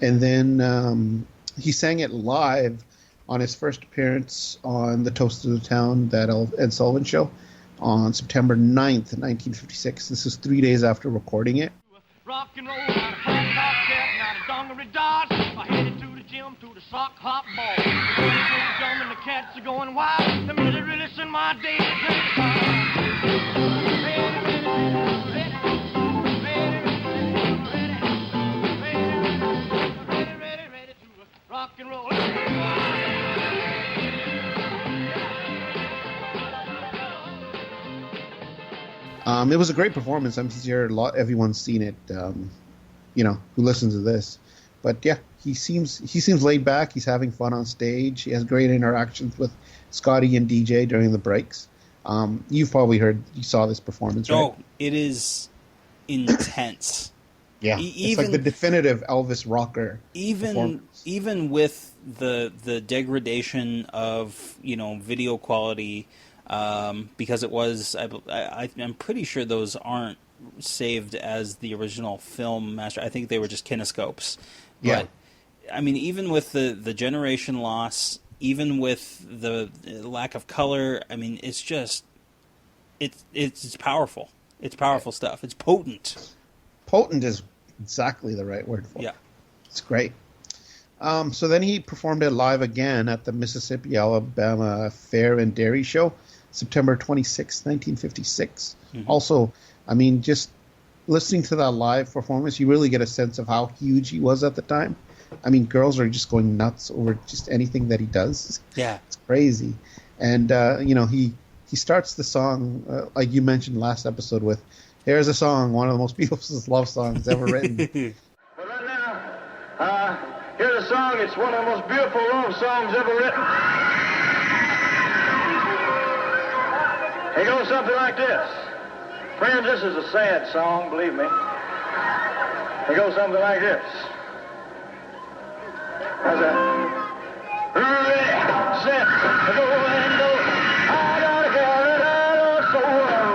and then he sang it live on his first appearance on the Toast of the Town, that Ed Sullivan Show, on September 9th, 1956. This is 3 days after recording it.
Rock and roll, not a punk rock cat, not a dungaree dodge. I headed to the gym, to the sock hop ball. The boys are jumping, the cats are going wild. The minute really send my day to ready to rock and roll.
It was a great performance. I'm sure everyone's seen it, who listens to this. But yeah, he seems laid back. He's having fun on stage. He has great interactions with Scotty and DJ during the breaks. You've probably you saw this performance, right?
Oh, it is intense.
Yeah, it's like the definitive Elvis rocker performance.
Even with the degradation of video quality. Because it was, I'm pretty sure those aren't saved as the original film master. I think they were just kinescopes.
Yeah.
But, I mean, even with the generation loss, even with the lack of color, I mean, it's just, it's powerful. It's powerful stuff. It's potent.
Potent is exactly the right word for it.
Yeah.
It's great. So then he performed it live again at the Mississippi, Alabama Fair and Dairy Show, September 26, 1956. Mm-hmm. Also, I mean, just listening to that live performance, you really get a sense of how huge he was at the time. I mean, girls are just going nuts over just anything that he does.
Yeah.
It's crazy. And, he starts the song, like you mentioned last episode, with, here's a song, one of the most beautiful love songs ever written.
But right now, here's a song. It's one of the most beautiful love songs ever written. It goes something like this. Friends, this is a sad song, believe me. It goes something like this. How's that? Ready, set, go and go. I got a girl that I know so well.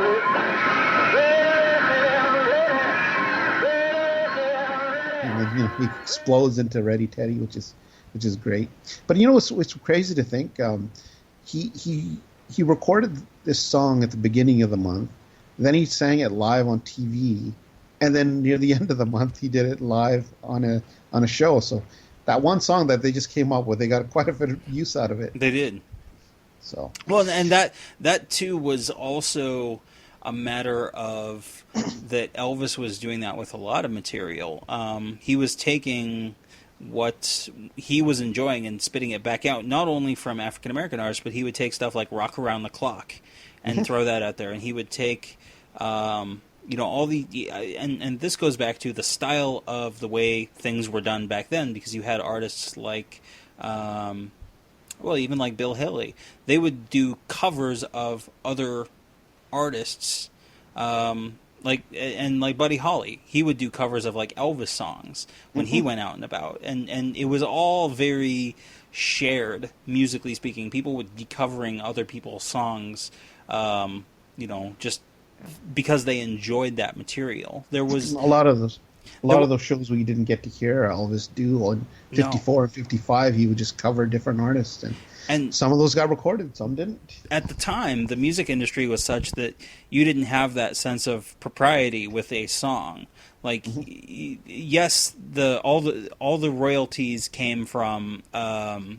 And then, he explodes into Ready Teddy, which is great. But it's crazy to think. He recorded this song at the beginning of the month, then he sang it live on TV, and then near the end of the month he did it live on a show. So that one song that they just came up with, they got quite a bit of use out of it.
They did.
So
well, and that too was also a matter of that Elvis was doing that with a lot of material. He was taking what he was enjoying and spitting it back out, not only from African American artists, but he would take stuff like Rock Around the Clock and throw that out there, and he would take all the and this goes back to the style of the way things were done back then, because you had artists like even like Bill Haley. They would do covers of other artists, like Buddy Holly. He would do covers of like Elvis songs when he went out and about, and it was all very shared, musically speaking. People would be covering other people's songs, just because they enjoyed that material. There was
a lot of those shows where you didn't get to hear Elvis do on 54 and 55. He would just cover different artists, and some of those got recorded, some didn't.
At the time, the music industry was such that you didn't have that sense of propriety with a song. Like, yes, all the royalties came from the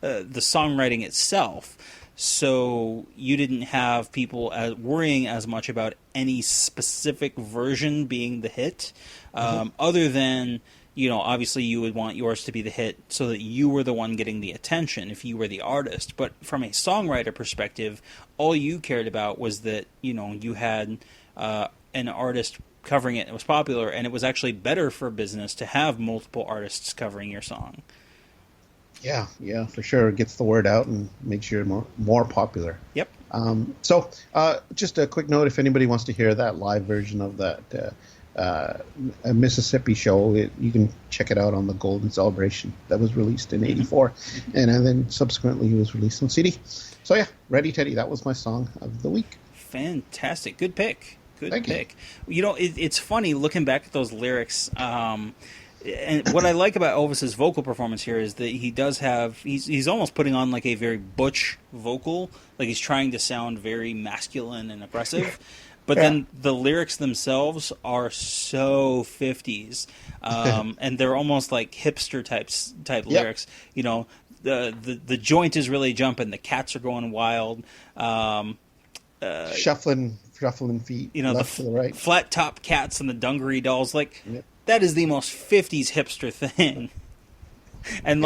songwriting itself. So you didn't have people worrying as much about any specific version being the hit, other than obviously you would want yours to be the hit so that you were the one getting the attention if you were the artist. But from a songwriter perspective, all you cared about was that, you had an artist covering it and it was popular, and it was actually better for business to have multiple artists covering your song.
Yeah, for sure. It gets the word out and makes you more popular.
Yep.
So just a quick note, if anybody wants to hear that live version of that Mississippi show, you can check it out on the Golden Celebration that was released in '84, and then subsequently it was released on CD. So yeah, Ready Teddy, that was my song of the week.
Fantastic. Good pick.
Thank
pick. It's funny looking back at those lyrics. And what I like about Elvis's vocal performance here is that he does have he's almost putting on like a very butch vocal, like he's trying to sound very masculine and aggressive. But then the lyrics themselves are so 50s, and they're almost like hipster type lyrics. The joint is really jumping, the cats are going wild.
Shuffling feet, left to the right.
Flat top cats and the dungaree dolls, that is the most 50s hipster thing. And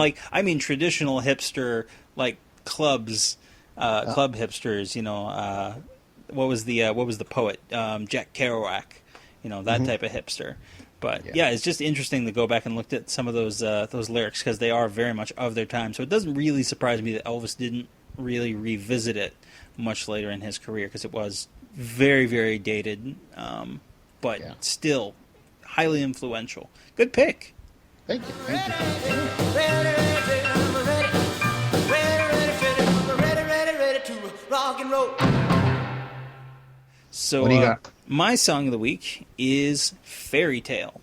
traditional hipster, like clubs, club hipsters, what was the poet, Jack Kerouac, that type of hipster. But it's just interesting to go back and look at some of those lyrics, because they are very much of their time. So it doesn't really surprise me that Elvis didn't really revisit it much later in his career, because it was very, very dated, but still highly influential. Good pick.
Thank you.
So
what do you got?
My song of the week is Fairytale.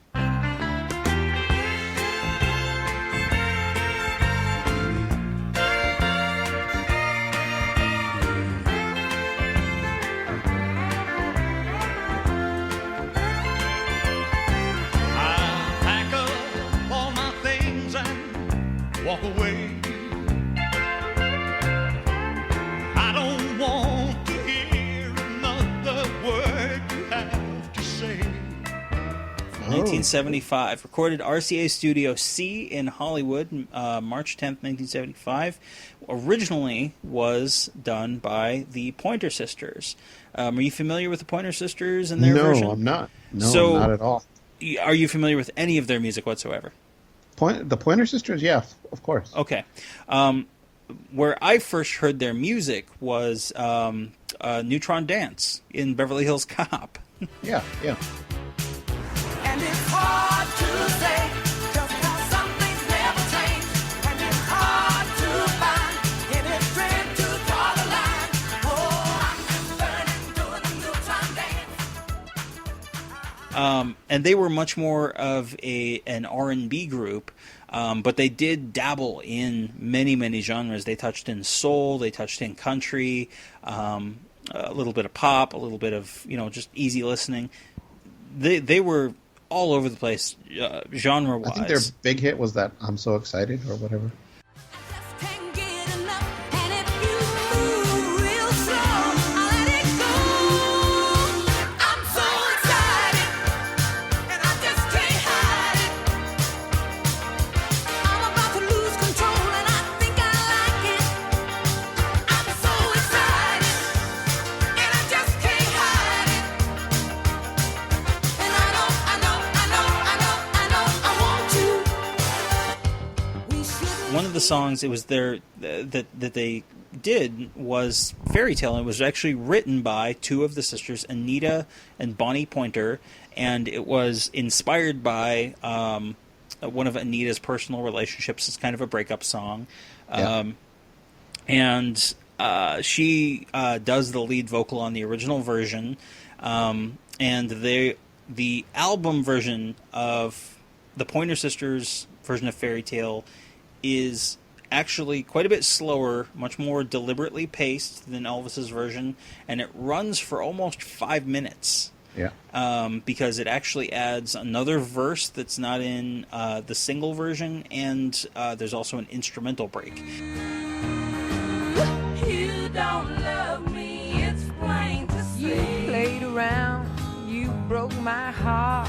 Walk away. I don't want to hear another word you have to say.
1975, recorded RCA Studio C in Hollywood, March 10th, 1975. Originally was done by the Pointer Sisters. Are you familiar with the Pointer Sisters and their version?
No, I'm not. No, not at all.
Are you familiar with any of their music whatsoever?
The Pointer Sisters, yeah, of course.
Okay. Where I first heard their music was Neutron Dance in Beverly Hills Cop.
Yeah.
And it's hard to say just how some things never change. And it's hard to find any strength to draw the line. Oh, I'm just learning doing the Neutron Dance.
And they were much more of an R&B group, but they did dabble in many, many genres. They touched in soul, they touched in country, a little bit of pop, a little bit of just easy listening. They were all over the place, genre-wise.
I think their big hit was that "I'm So Excited" or whatever.
One of the songs it was that they did was Fairytale, and it was actually written by two of the sisters, Anita and Bonnie Pointer, and it was inspired by one of Anita's personal relationships. It's kind of a breakup song. And she does the lead vocal on the original version, and the album version of the Pointer Sisters version of Fairytale is actually quite a bit slower, much more deliberately paced than Elvis's version, and it runs for almost 5 minutes.
Yeah.
Because it actually adds another verse that's not in the single version, and there's also an instrumental break.
You don't love me, it's plain to see. You played around, you broke my heart,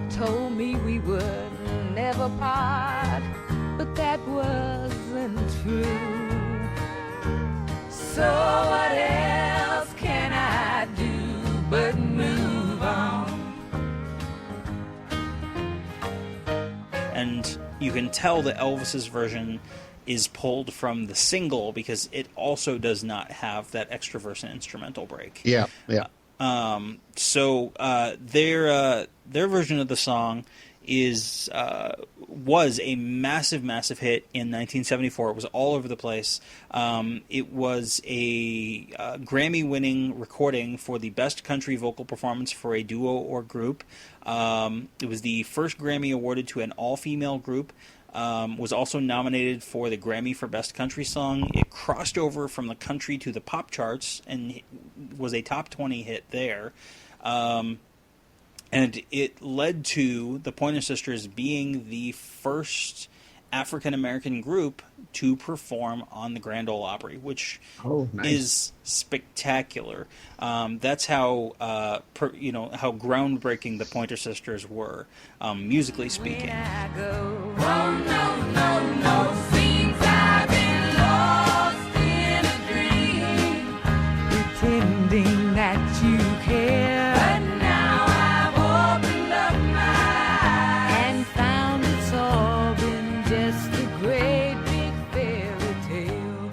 told me we would never part, but that wasn't true. So what else can I do but move on?
And you can tell that Elvis's version is pulled from the single because it also does not have that extra verse and instrumental break.
Yeah, yeah.
So their version of the song was a massive hit in 1974. It was all over the place. It was a Grammy-winning recording for the best country vocal performance for a duo or group. It was the first Grammy awarded to an all-female group. Was also nominated for the Grammy for Best Country Song. It crossed over from the country to the pop charts and was a top 20 hit there. And it led to the Pointer Sisters being the first African-American group to perform on the Grand Ole Opry, which is spectacular. That's how how groundbreaking the Pointer Sisters were, musically speaking.
Seems I've been lost in a dream, pretending that you care. But now I've opened up my eyes and found it's all been just a great big fairy tale.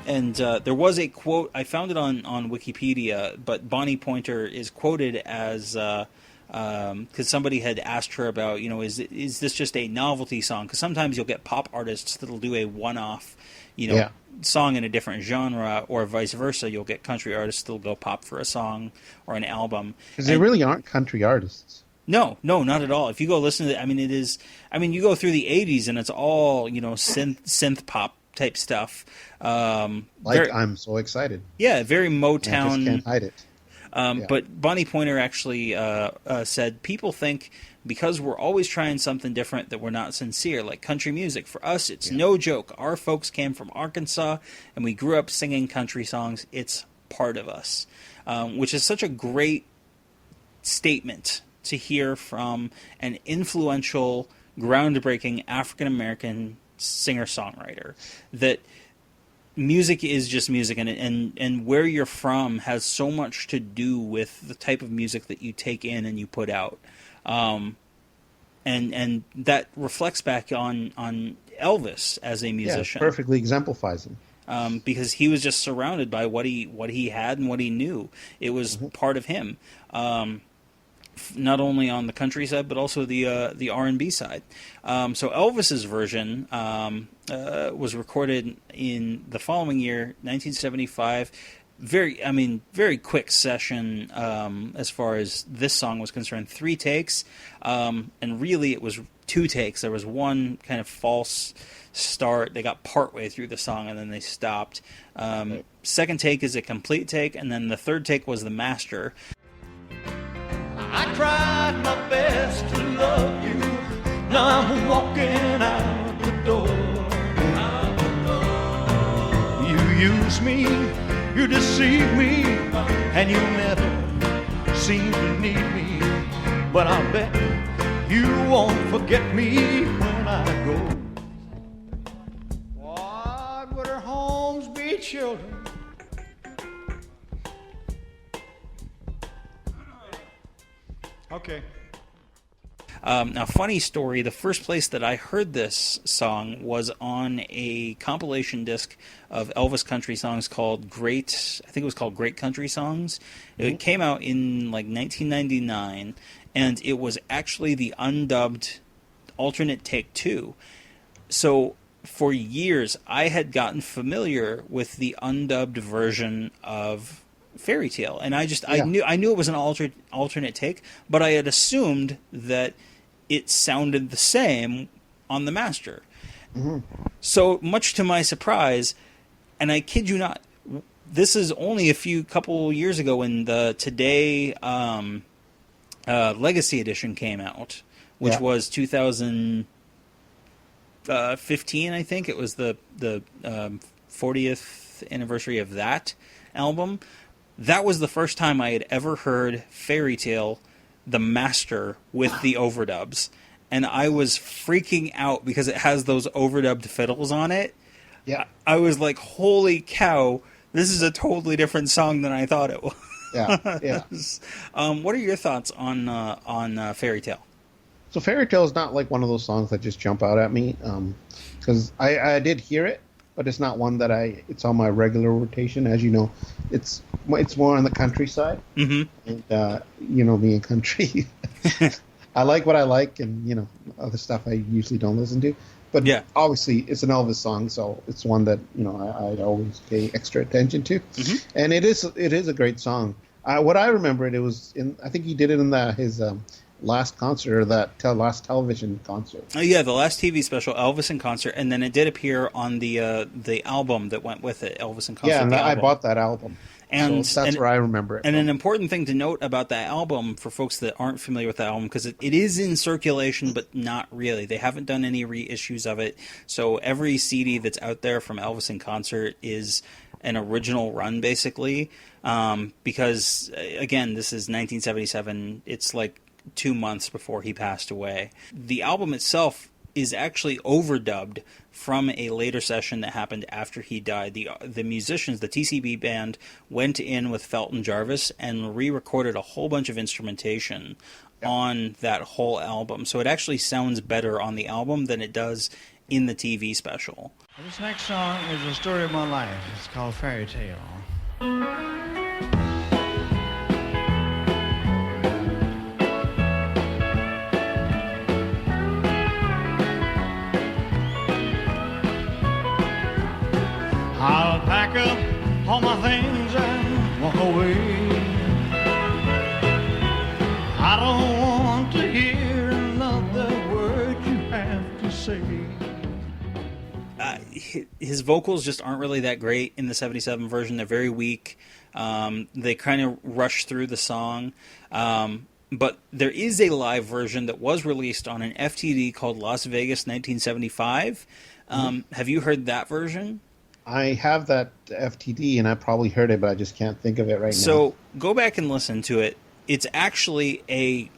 And there was a quote, I found it on Wikipedia, but Bonnie Pointer is quoted as... because somebody had asked her about, is this just a novelty song? Because sometimes you'll get pop artists that'll do a one-off, song in a different genre, or vice versa. You'll get country artists that'll go pop for a song or an album.
Because they really aren't country artists.
No, not at all. If you go listen to it, you go through the 80s and it's all, synth pop type stuff.
I'm so excited.
Yeah, very Motown.
I just can't hide it.
But Bonnie Pointer actually said, people think because we're always trying something different that we're not sincere, like country music. For us, it's no joke. Our folks came from Arkansas, and we grew up singing country songs. It's part of us, which is such a great statement to hear from an influential, groundbreaking African-American singer-songwriter, that music is just music, and where you're from has so much to do with the type of music that you take in and you put out, and that reflects back on Elvis as a musician.
Yeah, perfectly exemplifies him.
Because he was just surrounded by what he had and what he knew. It was part of him. Not only on the country side, but also the R&B side. So Elvis's version was recorded in the following year, 1975. Very quick session as far as this song was concerned. 3 takes, and really it was 2 takes. There was one kind of false start. They got partway through the song and then they stopped. Second take is a complete take, and then the third take was the master.
I tried my best to love you. Now I'm walking out the door. You use me, you deceive me, and you never seem to need me. But I'll bet you won't forget me when I go. What would our homes be, children? Okay.
Now, funny story, the first place that I heard this song was on a compilation disc of Elvis country songs called Great Country Songs. It came out in 1999, and it was actually the undubbed alternate take 2. So for years, I had gotten familiar with the undubbed version of Fairytale, and I knew it was an alternate take, but I had assumed that it sounded the same on the master. So much to my surprise, and I kid you not, this is only a couple years ago when the Today Legacy Edition came out, which was 2015, I think. It was the 40th anniversary of that album. That was the first time I had ever heard Fairytale, the master, with the overdubs. and I was freaking out because it has those overdubbed fiddles on it.
Yeah.
I was like, holy cow, this is a totally different song than I thought it was.
Yeah.
What are your thoughts on Fairytale?
So Fairytale is not like one of those songs that just jump out at me, because I did hear it, but it's not one that it's on my regular rotation. As you know, it's more on the countryside, and you know me in country. I like what I like, and other stuff I usually don't listen to. But obviously, it's an Elvis song, so it's one that I'd always pay extra attention to, and it is a great song. What I remember it was I think he did it in his last concert, or that last television concert.
Oh yeah, the last TV special, Elvis in Concert, and then it did appear on the album that went with it, Elvis in Concert.
Yeah, and I bought that album. And so that's where I remember it.
And an important thing to note about that album, for folks that aren't familiar with that album, because it is in circulation, but not really. They haven't done any reissues of it. So every CD that's out there from Elvis in Concert is an original run, basically. Because, again, this is 1977. It's like 2 months before he passed away. The album itself is actually overdubbed from a later session that happened after he died. The musicians, the TCB band, went in with Felton Jarvis and re-recorded a whole bunch of instrumentation on that whole album. So it actually sounds better on the album than it does in the TV special.
This next song is the story of my life. It's called Fairytale. I'll pack up all my things and walk away. I don't want to hear another word you have to say.
His vocals just aren't really that great in the 77 version. They're very weak. They kind of rush through the song. But there is a live version that was released on an FTD called Las Vegas 1975. Have you heard that version?
I have that FTD, and I probably heard it, but I just can't think of it right now.
So go back and listen to it. It's actually I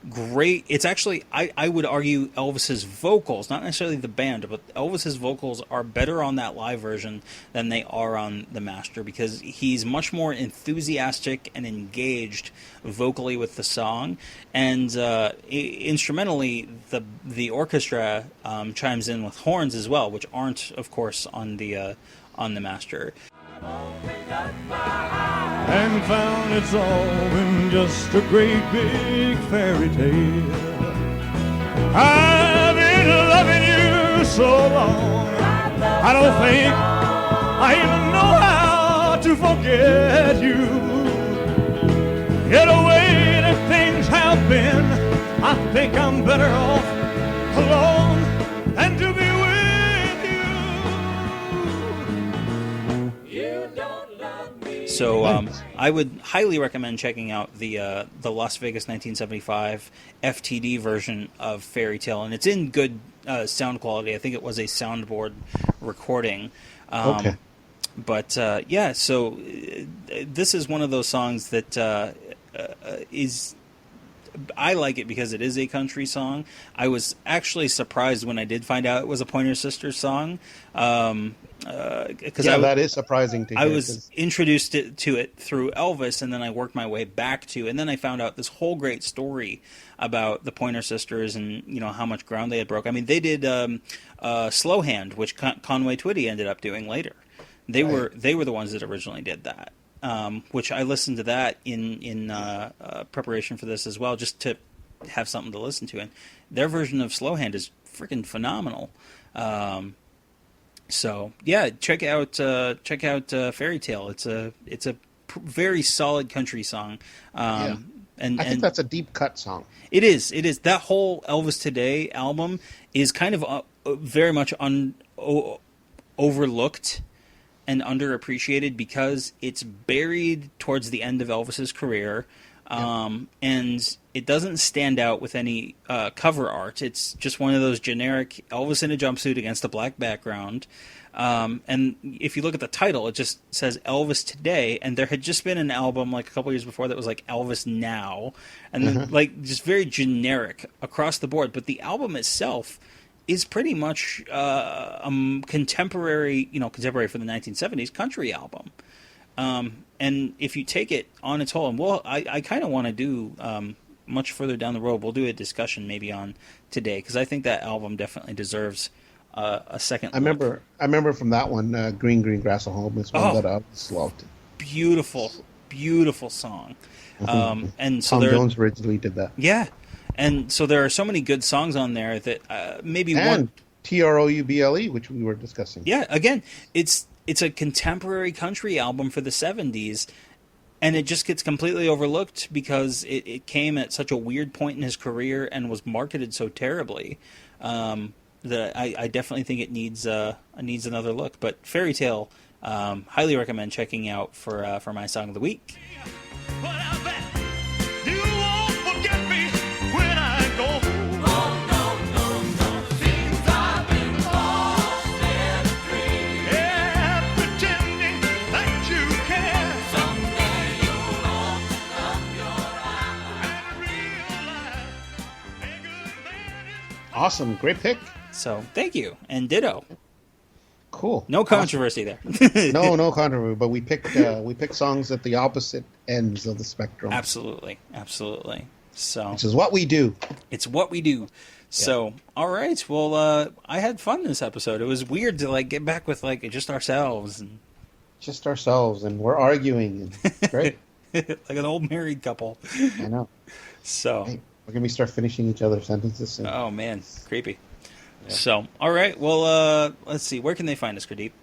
would argue Elvis's vocals, not necessarily the band, but Elvis's vocals are better on that live version than they are on the master, because he's much more enthusiastic and engaged vocally with the song, and instrumentally the orchestra chimes in with horns as well, which aren't, of course, on the master.
And found it's all been just a great big fairy tale. I've been loving you so long, I don't think I even know how to forget you. In a way that things have been, I think I'm better off alone than to be with you. You don't love me.
So I would highly recommend checking out the Las Vegas 1975 FTD version of Fairytale, and it's in good sound quality. I think it was a soundboard recording.
Okay.
But yeah, so this is one of those songs that is. I like it because it is a country song. I was actually surprised when I did find out it was a Pointer Sisters song.
That is surprising to hear.
I was introduced to it through Elvis, and then I worked my way back to, and then I found out this whole great story about the Pointer Sisters and how much ground they had broke. I mean, they did Slow Hand, which Conway Twitty ended up doing later. They were the ones that originally did that. Which I listened to that in preparation for this as well, just to have something to listen to. And their version of Slow Hand is freaking phenomenal. So yeah, check out Fairytale. It's a very solid country song. And
I think that's a deep cut song.
It is. That whole Elvis Today album is kind of very much overlooked and underappreciated because it's buried towards the end of Elvis's career. And it doesn't stand out with any cover art. It's just one of those generic Elvis in a jumpsuit against a black background. And if you look at the title, it just says Elvis Today, and there had just been an album like a couple years before that was like Elvis Now, and then like just very generic across the board. But the album itself is pretty much contemporary for the 1970s country album. And if you take it on its whole, and I kind of want to do much further down the road, we'll do a discussion maybe on Today, because I think that album definitely deserves a second look.
I remember from that one, Green Green Grass at Home is one that I just loved.
Beautiful song. And so
Tom Jones originally did that.
Yeah. And so there are so many good songs on there that maybe
and Trouble, which we were discussing.
Yeah, again, it's a contemporary country album for the 70s, and it just gets completely overlooked because it came at such a weird point in his career and was marketed so terribly that I definitely think it needs another look. But Fairytale, highly recommend checking out for my song of the week.
Awesome. Great pick.
So, thank you. And ditto.
Cool.
No controversy there.
No controversy, but we picked songs at the opposite ends of the spectrum.
Absolutely. So,
which is what we do.
It's what we do. So, all right. Well, I had fun this episode. It was weird to get back with just ourselves and
we're arguing. It's great.
Like an old married couple.
I know.
So,
hey, we're going to start finishing each other's sentences soon.
Oh, man. Creepy. Yeah. So, all right. Well, let's see. Where can they find us, Gurdip?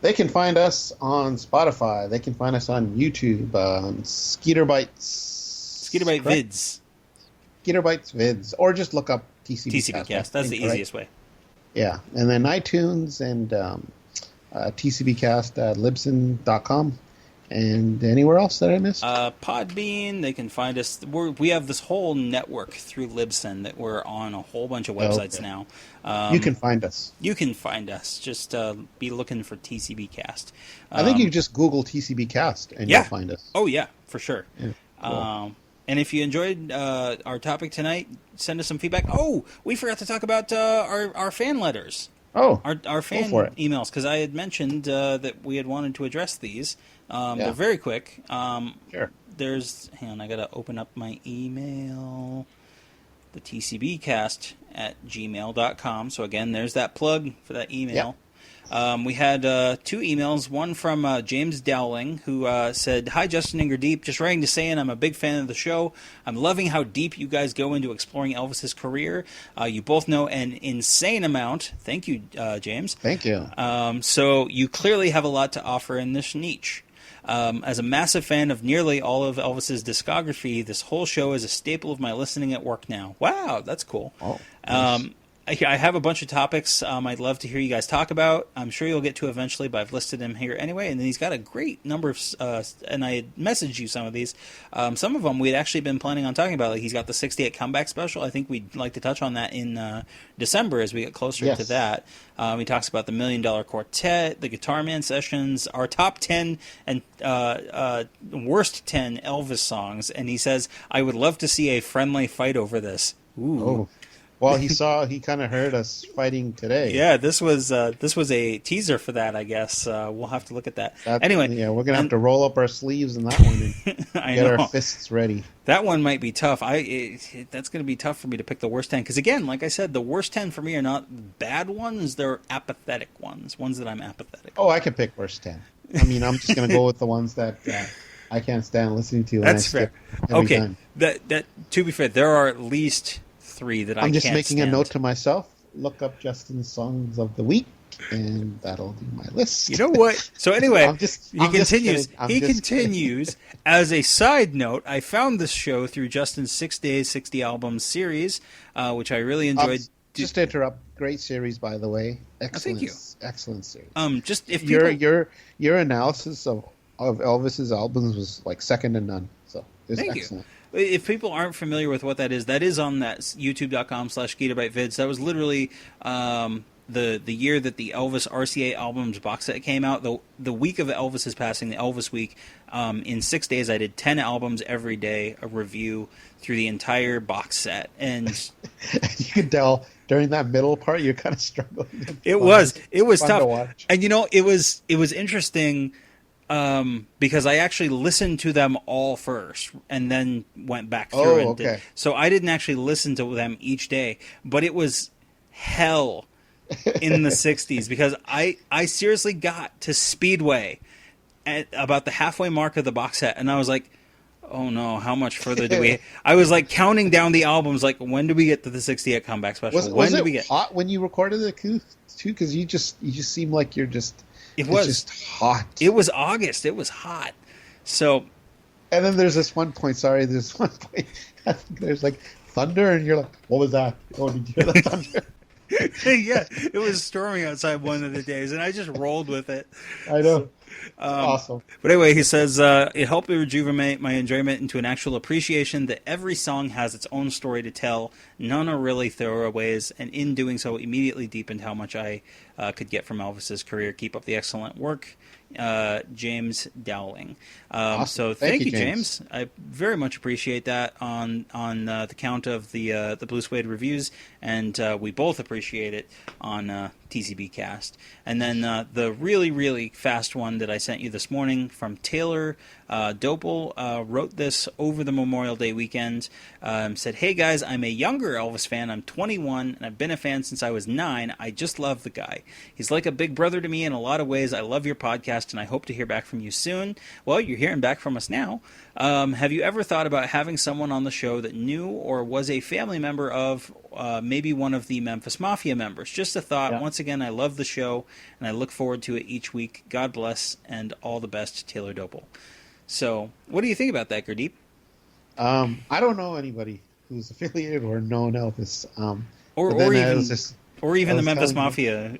They can find us on Spotify. They can find us on YouTube, Skeeter Bites
Vids.
Skeeter Bites Vids. Or just look up
TCBcast. That's the easiest way.
Yeah. And then iTunes and TCBcast at Libsyn.com. And anywhere else that I missed?
Podbean. They can find us. We have this whole network through Libsyn that we're on a whole bunch of websites now.
You can find us.
Just be looking for TCBcast.
I think you just Google TCBcast and you'll find us.
Oh, yeah, for sure.
Yeah, cool.
And if you enjoyed our topic tonight, send us some feedback. Oh, we forgot to talk about our fan letters.
Oh,
our fan emails, because I had mentioned that we had wanted to address these. They're very quick.
Sure.
Hang on, I got to open up my email. The TCBcast at gmail.com. So again, there's that plug for that email. We had 2 emails. One from James Dowling, who said, "Hi, Justin and Gurdip. Just writing to say I'm a big fan of the show. I'm loving how deep you guys go into exploring Elvis's career. You both know an insane amount." Thank you, James.
Thank you.
So you clearly have a lot to offer in this niche. As a massive fan of nearly all of Elvis's discography, this whole show is a staple of my listening at work now. Wow, that's cool.
Oh, nice.
I have a bunch of topics I'd love to hear you guys talk about. I'm sure you'll get to eventually, but I've listed them here anyway. And then he's got a great number of, and I had messaged you some of these. Some of them we'd actually been planning on talking about. Like he's got the 68 comeback special. I think we'd like to touch on that in December as we get closer to that. He talks about the $1 Million Quartet, the Guitar Man sessions, our top 10 and worst 10 Elvis songs. And he says, I would love to see a friendly fight over this. Ooh.
Oh. Well, he kind of heard us fighting today.
Yeah, this was a teaser for that, I guess. We'll have to look at that. Anyway.
Yeah, we're going to have to roll up our sleeves in that one and get our fists ready.
That one might be tough. That's going to be tough for me to pick the worst 10. Because, again, like I said, the worst 10 for me are not bad ones. They're apathetic ones that I'm apathetic.
Oh, I can pick worst 10. I mean, I'm just going to go with the ones that I can't stand listening to.
That's fair. Okay.
Time.
That to be fair, there are at least 3 that I can't stand.
I'm just making a note to myself. Look up Justin's songs of the week, and that'll be my list.
You know what? So anyway, he continues. As a side note, I found this show through Justin's 6 Days, 60 Albums series, which I really enjoyed.
Just to interrupt, great series, by the way. Excellent.
Thank you.
Excellent series.
Just if
your analysis of Elvis's albums was like second to none. So It's
Thank
excellent.
you. If people aren't familiar with what that is on that youtube.com/GigabyteVids. That was literally the year that the Elvis RCA albums box set came out. The week of Elvis's passing, the Elvis week, in 6 days I did 10 albums every day, a review through the entire box set. And
you could tell during that middle part you're kind of struggling.
It was
fun
tough.
to watch.
And it was interesting because I actually listened to them all first and then went back through and did. So I didn't actually listen to them each day, but it was hell in the 60s because I seriously got to Speedway at about the halfway mark of the box set, and I was like, oh no, how much further do we... I was like counting down the albums, like, when do we get to the 68 comeback special?
Was it hot when you recorded it too? Because you just seem like you're just...
It was
just hot.
It was August. It was hot. So...
And then there's this one point, I think there's like thunder, and you're like, what was that? Oh, did you hear the thunder?
Yeah, it was storming outside one of the days, and I just rolled with it.
I know. Awesome.
But anyway, he says, it helped me rejuvenate my enjoyment into an actual appreciation that every song has its own story to tell. None are really throwaways, and in doing so, immediately deepened how much I could get from Elvis's career. Keep up the excellent work. James Dowling.
Awesome.
So thank you, James. I very much appreciate that on the count of the Blue Suede reviews, and we both appreciate it on TCBcast. And then the really, really fast one that I sent you this morning from Taylor Dopel wrote this over the Memorial Day weekend. Said, hey guys, I'm a younger Elvis fan. I'm 21, and I've been a fan since I was 9. I just love the guy. He's like a big brother to me in a lot of ways. I love your podcast, and I hope to hear back from you soon. Well, you're hearing back from us now. Have you ever thought about having someone on the show that knew or was a family member of maybe one of the Memphis Mafia members? Just a thought. Yeah. Once again, I love the show, and I look forward to it each week. God bless, and all the best, Taylor Dopel. So, what do you think about that, Gurdip?
I don't know anybody who's affiliated or known Elvis.
Or even the Memphis Mafia.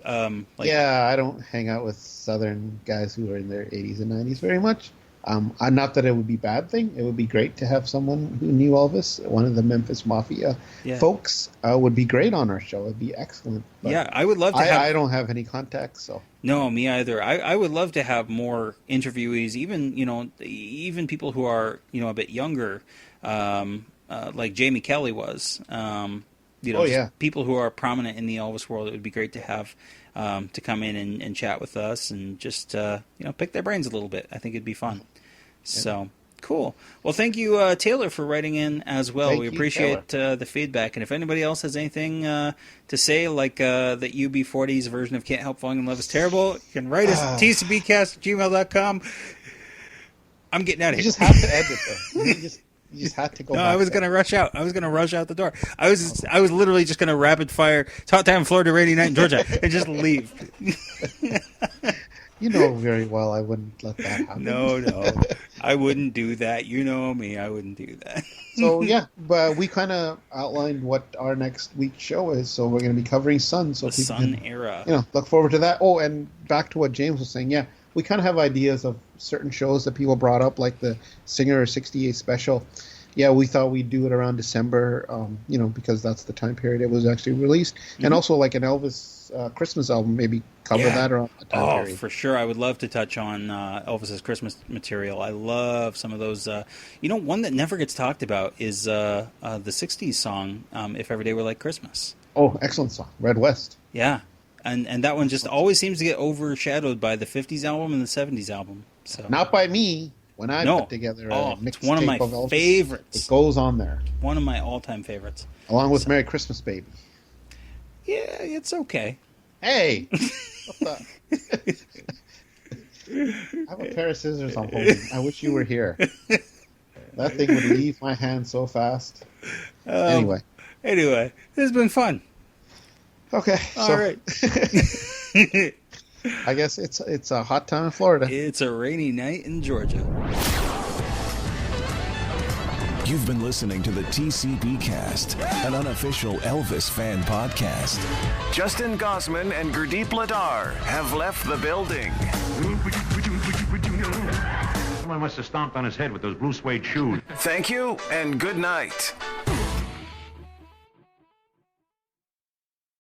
Yeah, I don't hang out with Southern guys who are in their 80s and 90s very much. Not that it would be a bad thing. It would be great to have someone who knew Elvis. One of the Memphis Mafia folks would be great on our show. It would be excellent. But
yeah, I would love to have...
I don't have any contacts, so...
No, me either. I would love to have more interviewees, even people who are, a bit younger, like Jamie Kelly was. People who are prominent in the Elvis world. It would be great to have to come in and chat with us and just pick their brains a little bit. I think it'd be fun. So cool. Well, thank you, Taylor, for writing in as well. We appreciate the feedback. And if anybody else has anything to say, like that UB40's version of Can't Help Falling in Love is terrible, you can write us at tcbcast@gmail.com. I'm getting out of here.
You just have to edit though. You just had to go.
No,
back
I was going to rush out. I was going to rush out the door. I was literally just going to rapid fire. It's hot time in Florida, rainy night in Georgia, and just leave.
You know very well I wouldn't let that happen.
No, I wouldn't do that. You know me, I wouldn't do that.
So yeah, but we kind of outlined what our next week's show is. So we're going to be covering Sun. So
the Sun era.
Look forward to that. Oh, and back to what James was saying. Yeah, we kind of have ideas of certain shows that people brought up, like the Singer 68 special. Yeah, we thought we'd do it around December, because that's the time period it was actually released. Mm-hmm. And also like an Elvis Christmas album, maybe cover that around the time period. For
sure. I would love to touch on Elvis's Christmas material. I love some of those. One that never gets talked about is the 60s song, If Every Day Were Like Christmas.
Oh, excellent song. Red West.
Yeah. And that one just always seems to get overshadowed by the 50s album and the 70s album. So
not by me. When I put together a mixtape
it's one of my
Elvis,
favorites.
It goes on there.
One of my all-time favorites.
Along with Merry Christmas, Baby.
Yeah, it's okay.
Hey! What the? I have a pair of scissors I'm holding. I wish you were here. That thing would leave my hand so fast. Anyway,
this has been fun.
Okay.
All right.
I guess it's a hot time in Florida.
It's a rainy night in Georgia.
You've been listening to the TCBcast, an unofficial Elvis fan podcast. Justin Gosman and Gurdip Ladar have left the building.
Someone must have stomped on his head with those blue suede shoes.
Thank you and good night.